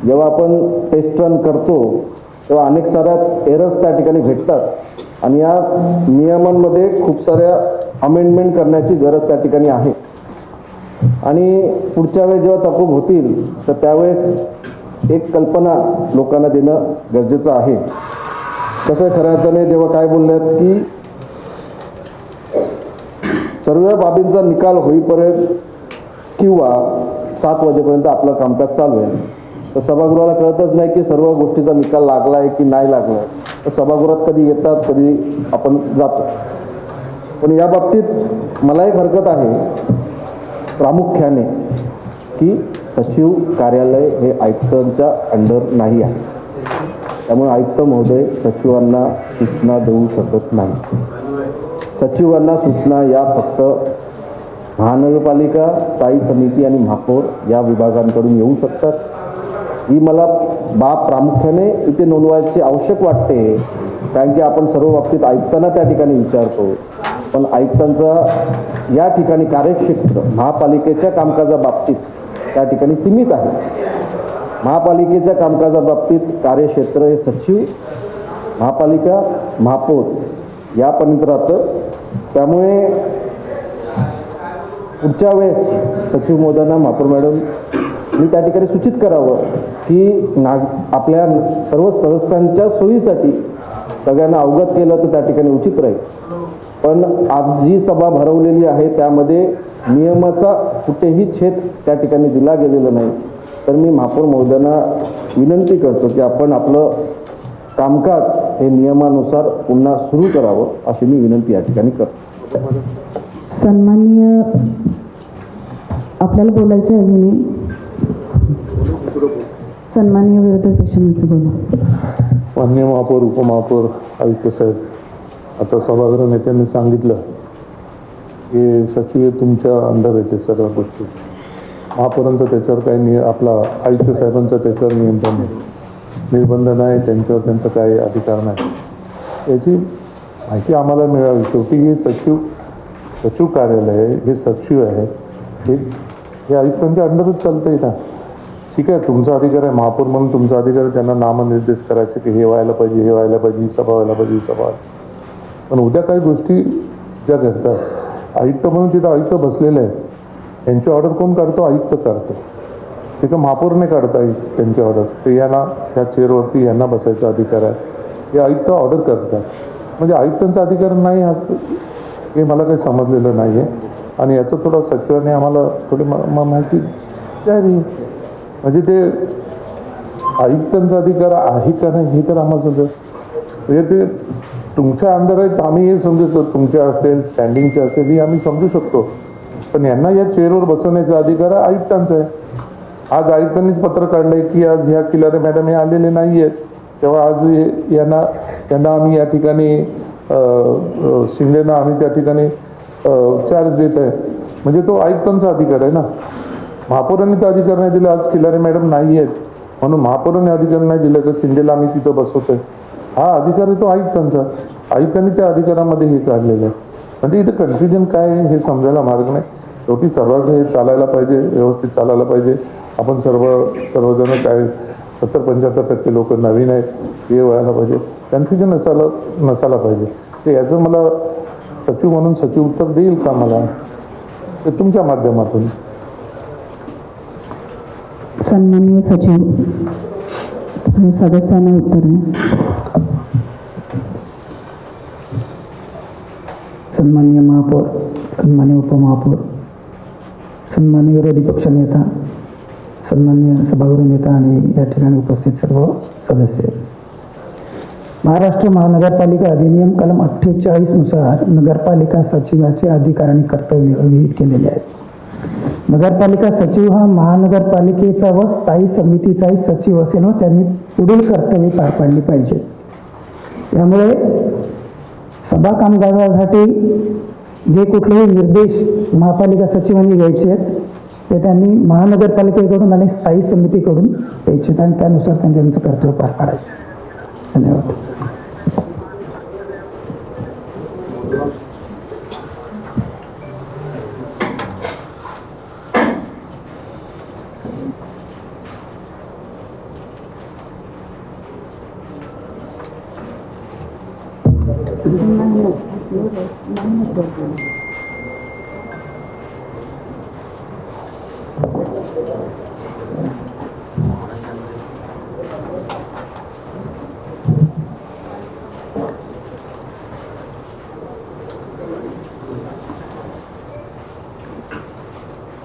जेव्हा आपण टेस्ट रन करतो तेव्हा अनेक साऱ्या एरर्स त्या ठिकाणी भेटतात आणि या नियमांमध्ये खूप साऱ्या अमेंडमेंट करण्याची गरज त्या ठिकाणी आहे. आणि पुढच्या वेळेस जेव्हा तहकूब होतील तर त्यावेळेस एक कल्पना लोकांना देणं गरजेचं आहे. कसं खऱ्या अर्थाने जेव्हा काय बोलल्यात की सर्व बाबींचा निकाल होईपर्यंत किंवा 7 वाजेपर्यंत आपलं कामकाज चालू आहे, तर सभागृहाला कळतच नाही की सर्व गोष्टीचा निकाल लागला आहे की नाही लागला. तर सभागृहात कधी येतात कधी आपण जातो. पण या बाबतीत मला एक हरकत आहे प्रामुख्याने की सचिव कार्यालय हे आयुक्तांच्या अंडर नाही आहे. त्यामुळे आयुक्त महोदय सचिवांना सूचना देऊ शकत नाही. सचिवांना सूचना या फक्त महानगरपालिका, स्थायी समिती आणि महापौर या विभागांकडून येऊ शकतात. ही मला बाब प्रामुख्याने इथे नोंदवायची आवश्यक वाटते. कारण की आपण सर्व बाबतीत आयुक्तांना त्या ठिकाणी विचारतो, पण आयुक्तांचा या ठिकाणी कार्यक्षेत्र महापालिकेच्या कामकाजाबाबतीत त्या ठिकाणी सीमित आहे. महापालिकेच्या कामकाजाबाबतीत कार्यक्षेत्र हे सचिव, महापालिका, महापौर यापर्यंत राहतं. त्यामुळे पुढच्या वेळेस सचिव महोदयांना, महापौर मॅडम मी त्या ठिकाणी सूचित करावं की आपल्या सर्व सदस्यांच्या सोयीसाठी सगळ्यांना अवगत केलं तर त्या ठिकाणी उचित राहील. पण आज जी सभा भरवलेली आहे त्यामध्ये नियमाचा कुठेही छेद त्या ठिकाणी दिला गेलेला नाही. तर मी महापौर महोदयांना विनंती करतो की आपण आपलं कामकाज हे नियमानुसार पुन्हा सुरू करावं, अशी मी विनंती या ठिकाणी करतो. सन्माननीय, आपल्याला बोलायचं आहे अजूनही. सन्माननीय विरोधी पक्षनेते बोला. माननीय महापौर, उपमहापौर, आयुक्त साहेब, आता सभागृह नेत्यांनी सांगितलं की सचिव तुमच्या अंडर येते सर्व गोष्टी. महापौरांचा त्याच्यावर काही आपला आयुक्त साहेबांचा त्याच्यावर नियंत्रण नाही, निर्बंध नाही, त्यांच्यावर त्यांचा काही अधिकार नाही. याची माहिती आम्हाला मिळावी. शेवटी हे सचिव कार्यालय, हे सचिव आहे, हे आयुक्तांच्या अंडरच चालतंय ना. ठीक आहे, तुमचा अधिकार आहे, महापौर म्हणून तुमचा अधिकार आहे त्यांना नामनिर्देश करायचे की हे व्हायला पाहिजे, हे व्हायला पाहिजे, ही सभा व्हायला पाहिजे, ही सभा. पण उद्या काही गोष्टी ज्या घडतात, आयुक्त म्हणून तिथं आयुक्त बसलेले आहेत, यांची ऑर्डर कोण काढतो? आयुक्त काढतो. तिथं महापौरने काढता येईल त्यांची ऑर्डर. ते यांना ह्या चेअरवरती यांना बसायचा अधिकार आहे, हे आयुक्त ऑर्डर करतात. म्हणजे आयुक्तांचा अधिकार नाही हे मला काही समजलेलं नाही आहे. आणि याचं थोडं सचिवांनी आम्हाला थोडी माहिती द्यावी. म्हणजे ते आयुक्तांचा अधिकार आहे का नाही हे तर आम्हाला समजत. म्हणजे ते तुमच्या अंडर आहेत, आम्ही हे समजतो, तुमच्या असेल, स्टँडिंगचे असेल, ही आम्ही समजू शकतो. पण यांना या चेअरवर बसवण्याचा अधिकार आयुक्तांचा आहे. आज आयुक्तांनीच पत्र काढलंय की आज ह्या किलारे मॅडम हे आलेले नाही आहेत, तेव्हा आज त्यांना आम्ही या ठिकाणी शिंदेना आम्ही त्या ठिकाणी चार्ज देत आहे. म्हणजे तो आयुक्तांचा अधिकार आहे ना. महापौरांनी तर अधिकार नाही दिला. आज किलारे मॅडम नाही आहेत म्हणून महापौरांनी अधिकार नाही दिलं तर शिंदेला आम्ही तिथं बसवतोय. हा अधिकार आहे तो आयुक्तांचा. आयुक्तांनी त्या अधिकारामध्ये हे काढलेलं आहे. म्हणजे इथं कन्फ्युजन काय आहे हे समजायला मार्ग नाही. शेवटी सर्वांचं हे चालायला पाहिजे, व्यवस्थित चालायला पाहिजे. आपण सर्वजण काय 70-75% लोक नवीन आहेत, हे व्हायला पाहिजे. कन्फ्युजन नसायला पाहिजे. तर याचं मला सचिव म्हणून सचिव उत्तर देईल का मला, ते तुमच्या माध्यमातून. सन्माननीय सचिव, सदस्यांना उत्तर द्या. सन्माननीय महापौर, सन्माननीय उपमहापौर, सन्माननीय विरोधी पक्षनेता, सन्माननीय सभागृह नेता आणि या ठिकाणी उपस्थित सर्व सदस्य. महाराष्ट्र महानगरपालिका अधिनियम कलम 48 नुसार नगरपालिका सचिवाचे अधिकार आणि कर्तव्य विहित केलेले आहेत. नगरपालिका सचिव हा महानगरपालिकेचा व स्थायी समितीचाही सचिव असेल व त्यांनी पुढील कर्तव्ये पार पाडली पाहिजे. त्यामुळे सभा कामकाजासाठी जे कुठलेही निर्देश महापालिका सचिवांनी घ्यायचे आहेत ते त्यांनी महानगरपालिकेकडून आणि स्थायी समितीकडून घ्यायचे आहेत आणि त्यानुसार त्यांनी त्यांचं कर्तव्य पार पाडायचं. धन्यवाद.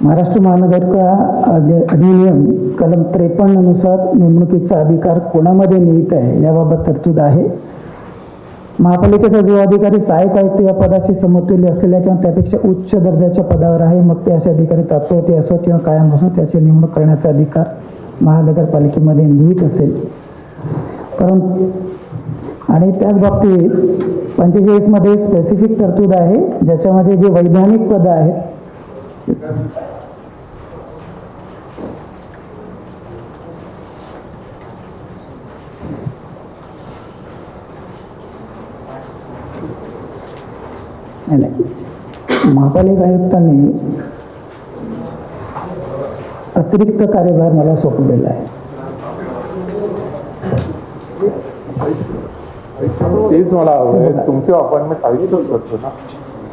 महाराष्ट्र महानगरपालिका अधिनियम कलम 53 नुसार नेमणुकीचा अधिकार कोणामध्ये निहित आहे याबाबत तरतूद आहे. महापालिकेचा जो अधिकारी सहाय्यक आयुक्त या पदाशी समतुल्य असलेल्या किंवा त्यापेक्षा उच्च दर्जाच्या पदावर आहे, मग ते असे अधिकारी तात्पुरते असो किंवा कायम असो, त्याची नेमणूक करण्याचा अधिकार महानगरपालिकेमध्ये निहित असेल. परंतु आणि त्याच बाबतीत 45 मध्ये स्पेसिफिक तरतूद आहे ज्याच्यामध्ये जे वैधानिक पदं आहेत महापालिका आयुक्तांनी अतिरिक्त कार्यभार मला सोपवलेला आहे. तेच मला हवं आहे. तुमची अपॉइंटमेंट आयुक्तच करतो ना.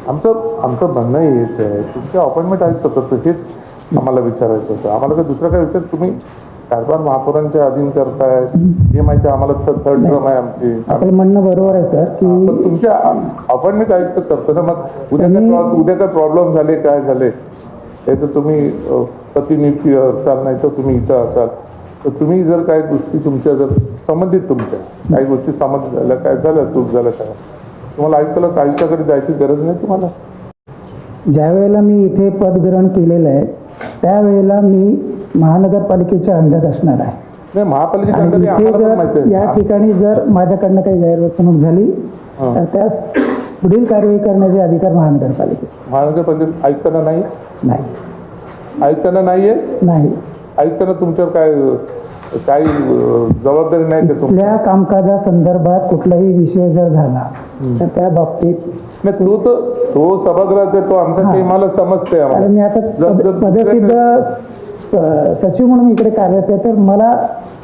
आमचं म्हणणं हेच आहे, तुमच्या अपॉइंटमेंट आयुक्त करतो हेच आम्हाला विचारायचं होतं. आम्हाला काही दुसरं काय विचार, तुम्ही कारभार महापौरांच्या अधीन करताय हे माहिती आम्हाला. थर्ड टर्म आहे आमची. आपलं म्हणणं बरोबर आहे सर की तुमच्या अपॉइंटमेंट आयुक्त करतो ना. मग उद्या काय प्रॉब्लेम झाले, काय झाले तर तुम्ही प्रतिनिधी असाल नाही तर तुम्ही इथं असाल तर तुम्ही जर काही गोष्टी तुमच्या जर संबंधित तुमच्या काही गोष्टी संबंधित झाल्या काय झालं चूक झालं काय तुम्हाला आयुक्ताकडे जायची गरज नाही तुम्हाला. ज्या वेळेला मी इथे पदग्रहण केलेलं आहे त्यावेळेला मी महानगरपालिकेच्या अंडर असणार आहे नाही महापालिकेच्या आणि अंडर इथे आम्हाला पण माहिती जर आहे. या ठिकाणी जर माझ्याकडनं काही गैरवर्तणूक झाली तर त्यास पुढील कारवाई करण्याचे अधिकार महानगरपालिकेचे महानगरपालिकेत आयुक्तांना नाही नाही नाहीये नाही आयुक्तांना तुमच्यावर काही जबाबदारी नाही का कुठल्या कामकाजासंदर्भात कुठलाही विषय जर झाला तर त्या बाबतीत नाही तो सभागृहाचा तो आमचा काही मला समजतंय कारण मी आता पदसिद्ध सचिव म्हणून इकडे कार्यरत आहे तर मला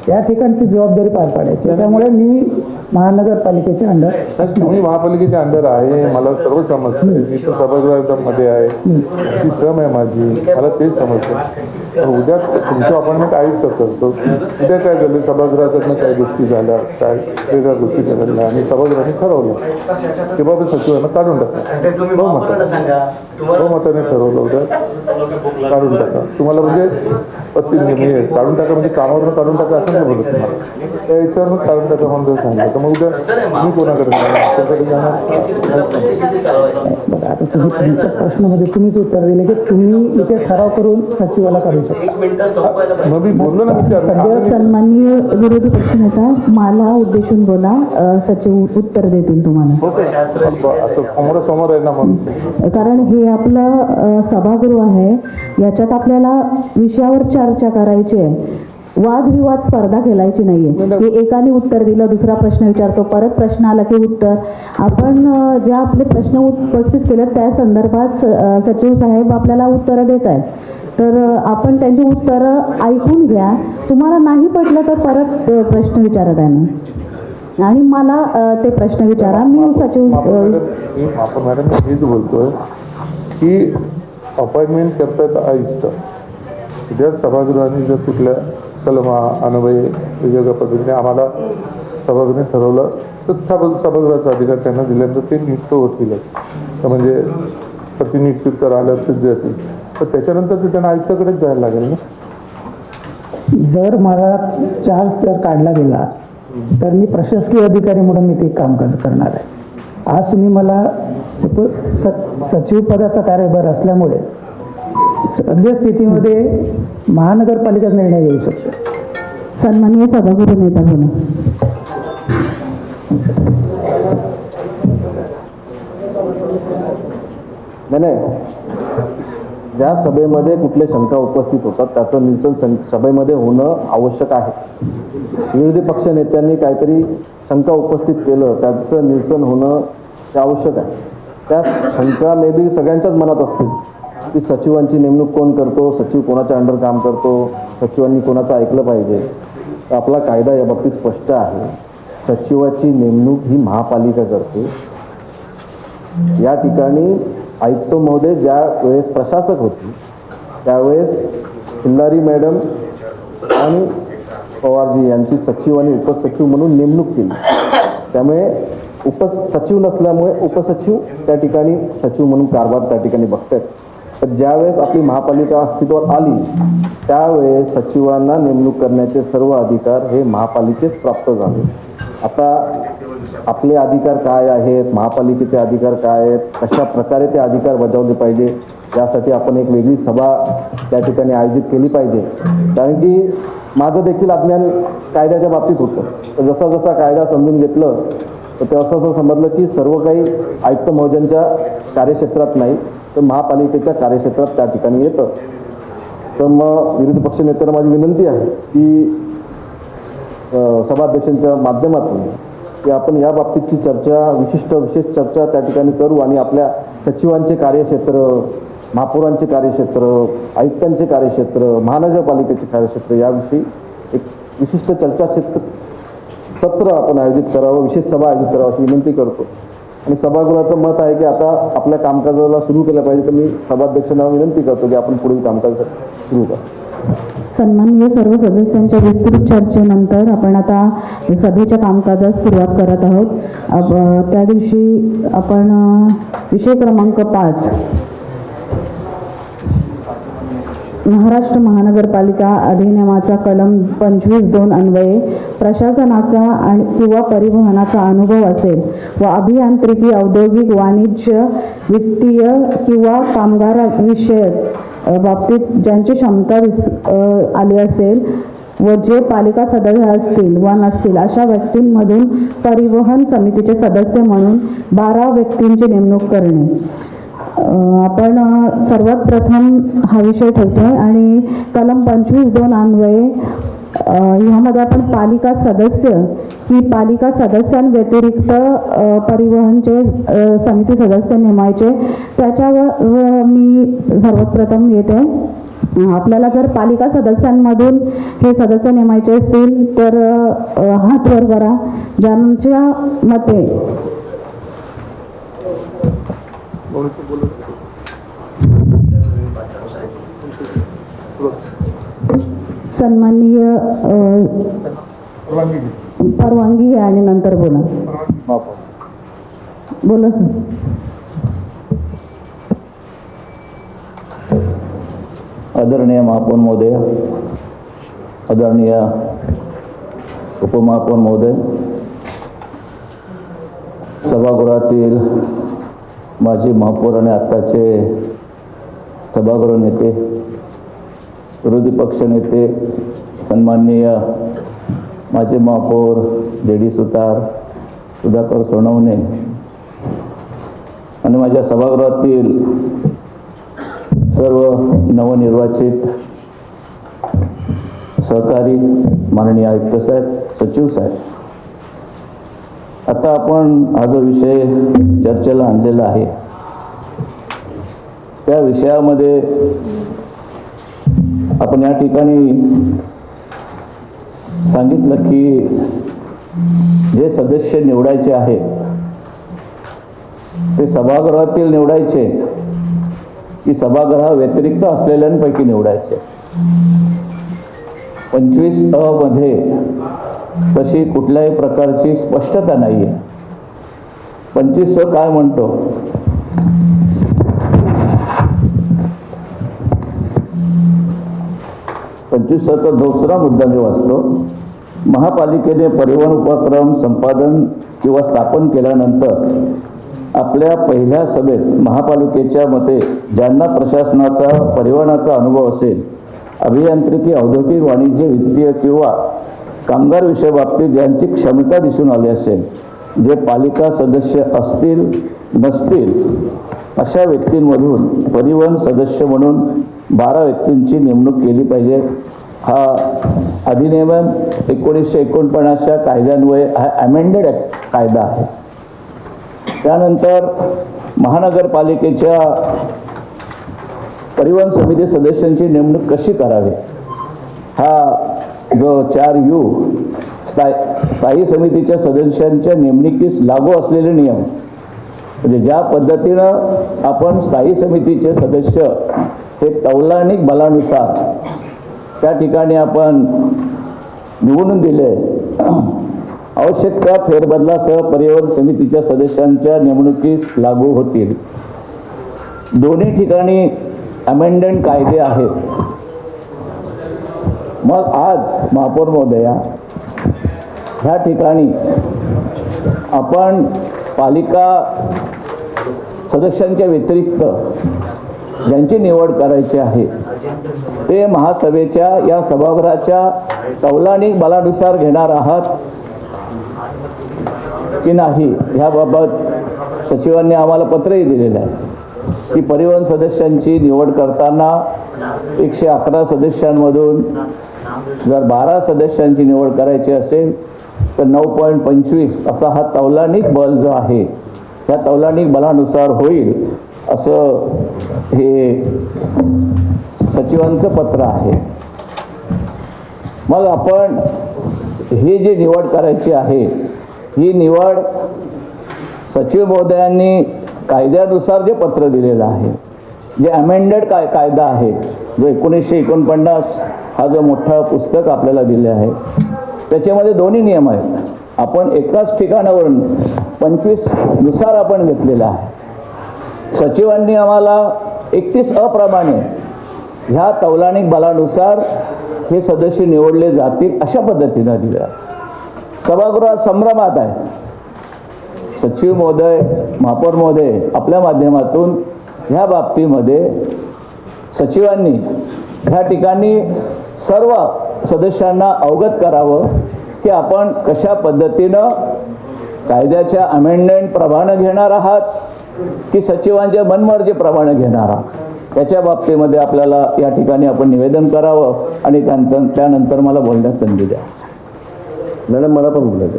या ठिकाणची जबाबदारी पार पाडायची त्यामुळे मी महानगरपालिकेच्या अंडर तुम्ही महापालिकेच्या अंडर आहे मला सर्व समजतं मी तो सभागृहामध्ये आहे अशी क्रम आहे माझी मला तेच समजतं तर उद्या तुमचं अपॉइंटमेंट आयुक्त करतो उद्या काय झालं सभागृहाकडनं काही गोष्टी झाल्या काय वेगळ्या गोष्टी झाल्या आणि सभागृहाने ठरवलं की बाबा सचिवांना काढून टाका बहुमताने ठरवलं उद्या काढून टाका तुम्हाला म्हणजे काढून टाका म्हणजे कामावरून काढून टाका असं नाही बोलत तुम्हाला त्या याच्यावरून काढून टाका म्हणून सांगितलं तर मग उद्या मी कोणाकडे जाणार त्याकडे जाणार. बघा आता तुम्ही तुमच्या प्रश्नामध्ये तुम्हीच उत्तर दिले की तुम्ही इथे ठराव करून सचिवाला काढू शकता मग मी बोललो ना सध्या सन्माननीय विरोधी पक्षनेता मला उद्देशून बोला सचिव उत्तर देतील तुम्हाला असं समोरासमोर आहे ना मग कारण हे आपलं सभागृह आहे याच्यात आपल्याला विषयावर चर्चा करायची आहे वादविवाद स्पर्धा खेळायची नाहीये की एकाने उत्तर दिलं दुसरा प्रश्न विचारतो परत प्रश्न आला की उत्तर आपण ज्या आपले प्रश्न उपस्थित केले त्या संदर्भात सचिव साहेब आपल्याला उत्तरं देत आहेत तर आपण त्यांची उत्तरं ऐकून घ्या तुम्हाला नाही पटलं तर परत प्रश्न विचारा त्यांना आणि मला ते प्रश्न विचारा मी सचिव आपण मॅडम मी हेच बोलतोय की अपॉइंटमेंट करतात आयुक्त ज्या सभागृहाने जर कुठल्या कलमा अन्वये वेगवेगळ्या पद्धतीने आम्हाला सभागृहाने ठरवलं तर सभागृहाचा अधिकार त्यांना दिल्यानंतर ते नियुक्त होतीलच तर म्हणजे प्रतिनियुक्ती तर आल्या तर जातील तर त्याच्यानंतर ते त्यांना आयुक्ताकडेच जायला लागेल ना. जर मला चार्ज जर काढला गेला तर मी प्रशासकीय अधिकारी म्हणून मी ते कामकाज करणार आहे. आज तुम्ही मला सचिव पदाचा कार्यभार असल्यामुळे सद्यस्थितीमध्ये महानगरपालिका निर्णय घेऊ शकतो. सन्माननीय सभागृह नेता बोला. नाही ज्या सभेमध्ये कुठल्या शंका उपस्थित होतात त्याचं निरसन सभेमध्ये होणं आवश्यक आहे. विरोधी पक्ष नेत्यांनी काहीतरी शंका उपस्थित केलं त्याचं निरसन होणं ते आवश्यक आहे. त्या शंका मे बी सगळ्यांच्याच मनात असतील की सचिवांची नेमणूक कोण करतो सचिव कोणाच्या अंडर काम करतो सचिवांनी कोणाचं ऐकलं पाहिजे. तर आपला कायदा या बाबतीत स्पष्ट आहे. सचिवाची नेमणूक ही महापालिका करते. या ठिकाणी आयुक्त महोदय ज्या वेळेस प्रशासक होती त्यावेळेस खिल्लारी मॅडम आणि पवारजी यांची सचिव आणि उपसचिव म्हणून नेमणूक केली. त्यामुळे उपसचिव नसल्यामुळे उपसचिव त्या ठिकाणी सचिव म्हणून कारभार त्या ठिकाणी बघतात. तर ज्यावेळेस आपली महापालिका अस्तित्वात आली त्यावेळेस सचिवांना नेमणूक करण्याचे सर्व अधिकार हे महापालिकेस प्राप्त झाले. आता आपले अधिकार काय आहेत महापालिकेचे अधिकार काय आहेत कशा प्रकारे ते अधिकार बजावले पाहिजे यासाठी आपण एक वेगळी सभा त्या ठिकाणी आयोजित केली पाहिजे. कारण की माझं देखील अज्ञान कायद्याच्या बाबतीत होतं. तर जसा जसा कायदा समजून घेतलं तर ते असं समजलं की सर्व काही आयुक्त महोदयांच्या कार्यक्षेत्रात नाही तर महापालिकेच्या कार्यक्षेत्रात त्या ठिकाणी येतं. तर मग विरोधी पक्ष नेत्यांना माझी विनंती आहे की सभाध्यक्षांच्या माध्यमातून की आपण या बाबतीतची चर्चा विशेष चर्चा त्या ठिकाणी करू आणि आपल्या सचिवांचे कार्यक्षेत्र महापौरांचे कार्यक्षेत्र आयुक्तांचे कार्यक्षेत्र महानगरपालिकेचे कार्यक्षेत्र याविषयी एक विशिष्ट चर्चा सत्र आपण आयोजित करावं विशेष सभा आयोजित करावं अशी विनंती करतो. आणि सभागृहाचं मत आहे की आता आपल्या कामकाजाला सुरू केलं पाहिजे तर मी सभाध्यक्षांना विनंती करतो की आपण पुढील कामकाज सुरू करू. सन्माननीय सर्व सदस्यांच्या विस्तृत चर्चेनंतर आपण आता सभेच्या कामकाजास सुरुवात करत आहोत. त्या दिवशी आपण विषय क्रमांक 5 महाराष्ट्र महानगरपालिका अधिनियमाचा कलम 25(2) अन्वये प्रशासनाचा आणि किंवा परिवहनाचा अनुभव असेल व अभियांत्रिकी, औद्योगिक, वाणिज्य, वित्तीय किंवा कामगार विषयक बाबतीत ज्यांची क्षमता आली असेल व जे पालिका सदस्य असतील व नसतील अशा व्यक्तींमधून परिवहन समितीचे सदस्य म्हणून 12 व्यक्तींची नेमणूक करणे. आपण सर्वात प्रथम हा विषय ठेवतोय आणि कलम 25(2) अन्वये ह्यामध्ये आपण पालिका सदस्य की पालिका सदस्यांव्यतिरिक्त परिवहनचे समिती सदस्य नेमायचे त्याच्यावर मी सर्वात प्रथम येते. आपल्याला जर पालिका सदस्यांमधून हे सदस्य नेमायचे असतील तर हात वर करा. ज्यांच्या मते सन्माननीय परवानगी घ्या आणि नंतर बोला. बोला सर. आदरणीय महापौर महोदय, आदरणीय उपमहापौर महोदय, सभागृहातील माजी महापौर आणि आत्ताचे सभागृह नेते, विरोधी पक्ष नेते, सन्माननीय माजी महापौर JD सुतार, सुधाकर सोनवणे आणि माझ्या सभागृहातील सर्व नवनिर्वाचित सहकारी, माननीय आयुक्त साहेब, सचिव साहेब, आता आपण हा जो विषय चर्चेला आणलेला आहे त्या विषयामध्ये आपण या ठिकाणी सांगितलं की जे सदस्य निवडायचे आहेत ते सभागृहातील निवडायचे की सभागृहा व्यतिरिक्त असलेल्यांपैकी निवडायचे. 25(अ) मध्ये तशी कुठल्याही प्रकारची स्पष्टता नाही आहे. 25(अ) काय म्हणतो? चा दुसरा मुद्दा मी वाचतो. महापालिकेने परिवहन उपक्रम संपादन किंवा स्थापन केल्यानंतर आपल्या पहिल्या सभेत महापालिकेच्या मते ज्यांना प्रशासनाचा परिवहनाचा अनुभव असेल, अभियांत्रिकी, औद्योगिक, वाणिज्य, वित्तीय किंवा कामगार विषय बाबतीत ज्यांची क्षमता दिसून आली असेल, जे पालिका सदस्य असतील नसतील अशा व्यक्तींमधून परिवहन सदस्य म्हणून 12 व्यक्तींची नेमणूक केली पाहिजे. हा अधिनियम 1949च्या कायद्यान्वये हा अमेंडेड कायदा आहे. त्यानंतर महानगरपालिकेच्या परिवहन समिती सदस्यांची नेमणूक कशी करावी हा जो 4U स्थायी समितीच्या सदस्यांच्या नेमणुकीस लागू असलेले नियम, म्हणजे ज्या पद्धतीनं आपण स्थायी समितीचे सदस्य हे तौलनिक बलानुसार त्या ठिकाणी आपण निवडून दिले, आवश्यक त्या फेरबदलासह परिवहन समितीच्या सदस्यांच्या नेमणुकीस लागू होतील. दोन्ही ठिकाणी अमेंडमेंट कायदे आहेत. मग आज महापौर महोदया ह्या ठिकाणी आपण पालिका सदस्यांच्या व्यतिरिक्त ज्यांची निवड करायची आहे ते महासभेच्या या सभागृहाच्या तौलनिक बलानुसार घेणार आहात की नाही ह्याबाबत सचिवांनी आम्हाला पत्रही दिलेलं आहे की परिवहन सदस्यांची निवड करताना 111 सदस्यांमधून जर 12 सदस्यांची निवड करायची असेल तर 9.25 असा हा तौलनिक बल जो आहे त्या तौलनिक बलानुसार होईल असं हे सचिवांचं पत्र आहे. मग आपण ही जी निवड करायची आहे ही निवड सचिव महोदयांनी कायद्यानुसार जे पत्र दिलेलं आहे, जे अमेंडेड कायदा आहे, जो 1949 हा जो मोठा पुस्तक आपल्याला दिले आहे त्याच्यामध्ये दोन्ही नियम आहेत. आपण एकाच ठिकाणावरून 25 नुसार आपण घेतलेला आहे. सचिवांनी आम्हाला 31(अ) प्रमाणे ह्या तौलानिक बलानुसार हे सदस्य निवडले जातील अशा पद्धतीनं दिलं. सभागृहात संभ्रमात आहे. सचिव महोदय, महापौर महोदय आपल्या माध्यमातून ह्या बाबतीमध्ये सचिवांनी ह्या ठिकाणी सर्व सदस्यांना अवगत करावं की आपण कशा पद्धतीनं कायद्याच्या अमेंडमेंट प्रमाणे घेणार आहात की सचिवांच्या मनमर्जीप्रमाणे घेणार आहात, याच्या बाबतीमध्ये आपल्याला या ठिकाणी आपण निवेदन करावं आणि त्यानंतर मला बोलण्यास संधी द्या. मॅडम मला पण बोलायचं.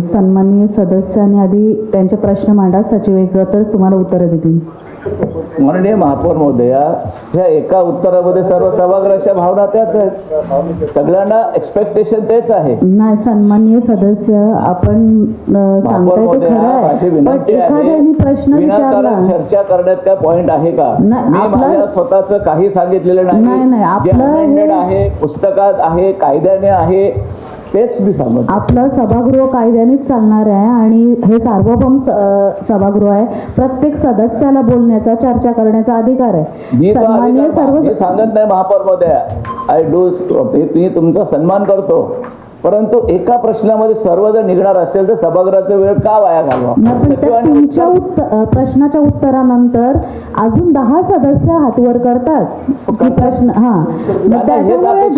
सन्माननीय सदस्यांनी आधी त्यांचे प्रश्न मांडा, सचिव एक तर तुम्हाला उत्तरं देतील. माननीय महापौर महोदया, ह्या एका उत्तरामध्ये सर्व सभागृहाच्या भावना त्याच आहेत. सगळ्यांना एक्सपेक्टेशन तेच आहे. नाही सन्माननीय सदस्य, आपण महापौर सांगताय ते महोदया, खरं माझी आहे, पण विनंती आहे, एखाद्याने प्रश्न विचारला. विनाकारण चर्चा करण्यात काय पॉइंट आहे का? नाही, मी आपलं- माझ्या स्वतःच काही सांगितलेलं नाही, नाही. जे आपलं अमेंडेड हे- आहे, पुस्तकात आहे, कायद्याने आहे, तेच मी सांगत. आपलं सभागृह कायद्यानेच चालणार आहे आणि हे सार्वभौम सभागृह आहे. प्रत्येक सदस्याला बोलण्याचा, चर्चा करण्याचा अधिकार आहे. मी सन्माननीय सर्व सांगत नाही महापौर महोदया, आय डू, मी तुमचा सन्मान करतो, परंतु एका प्रश्नामध्ये सर्वजण निघणार असेल तर सभागृहाचा वेळ का वाया घालवा? नाही, पण त्या तुमच्या प्रश्नाच्या उत्तरानंतर अजून 10 सदस्य हात वर करतात की प्रश्न. त्याच्यामुळे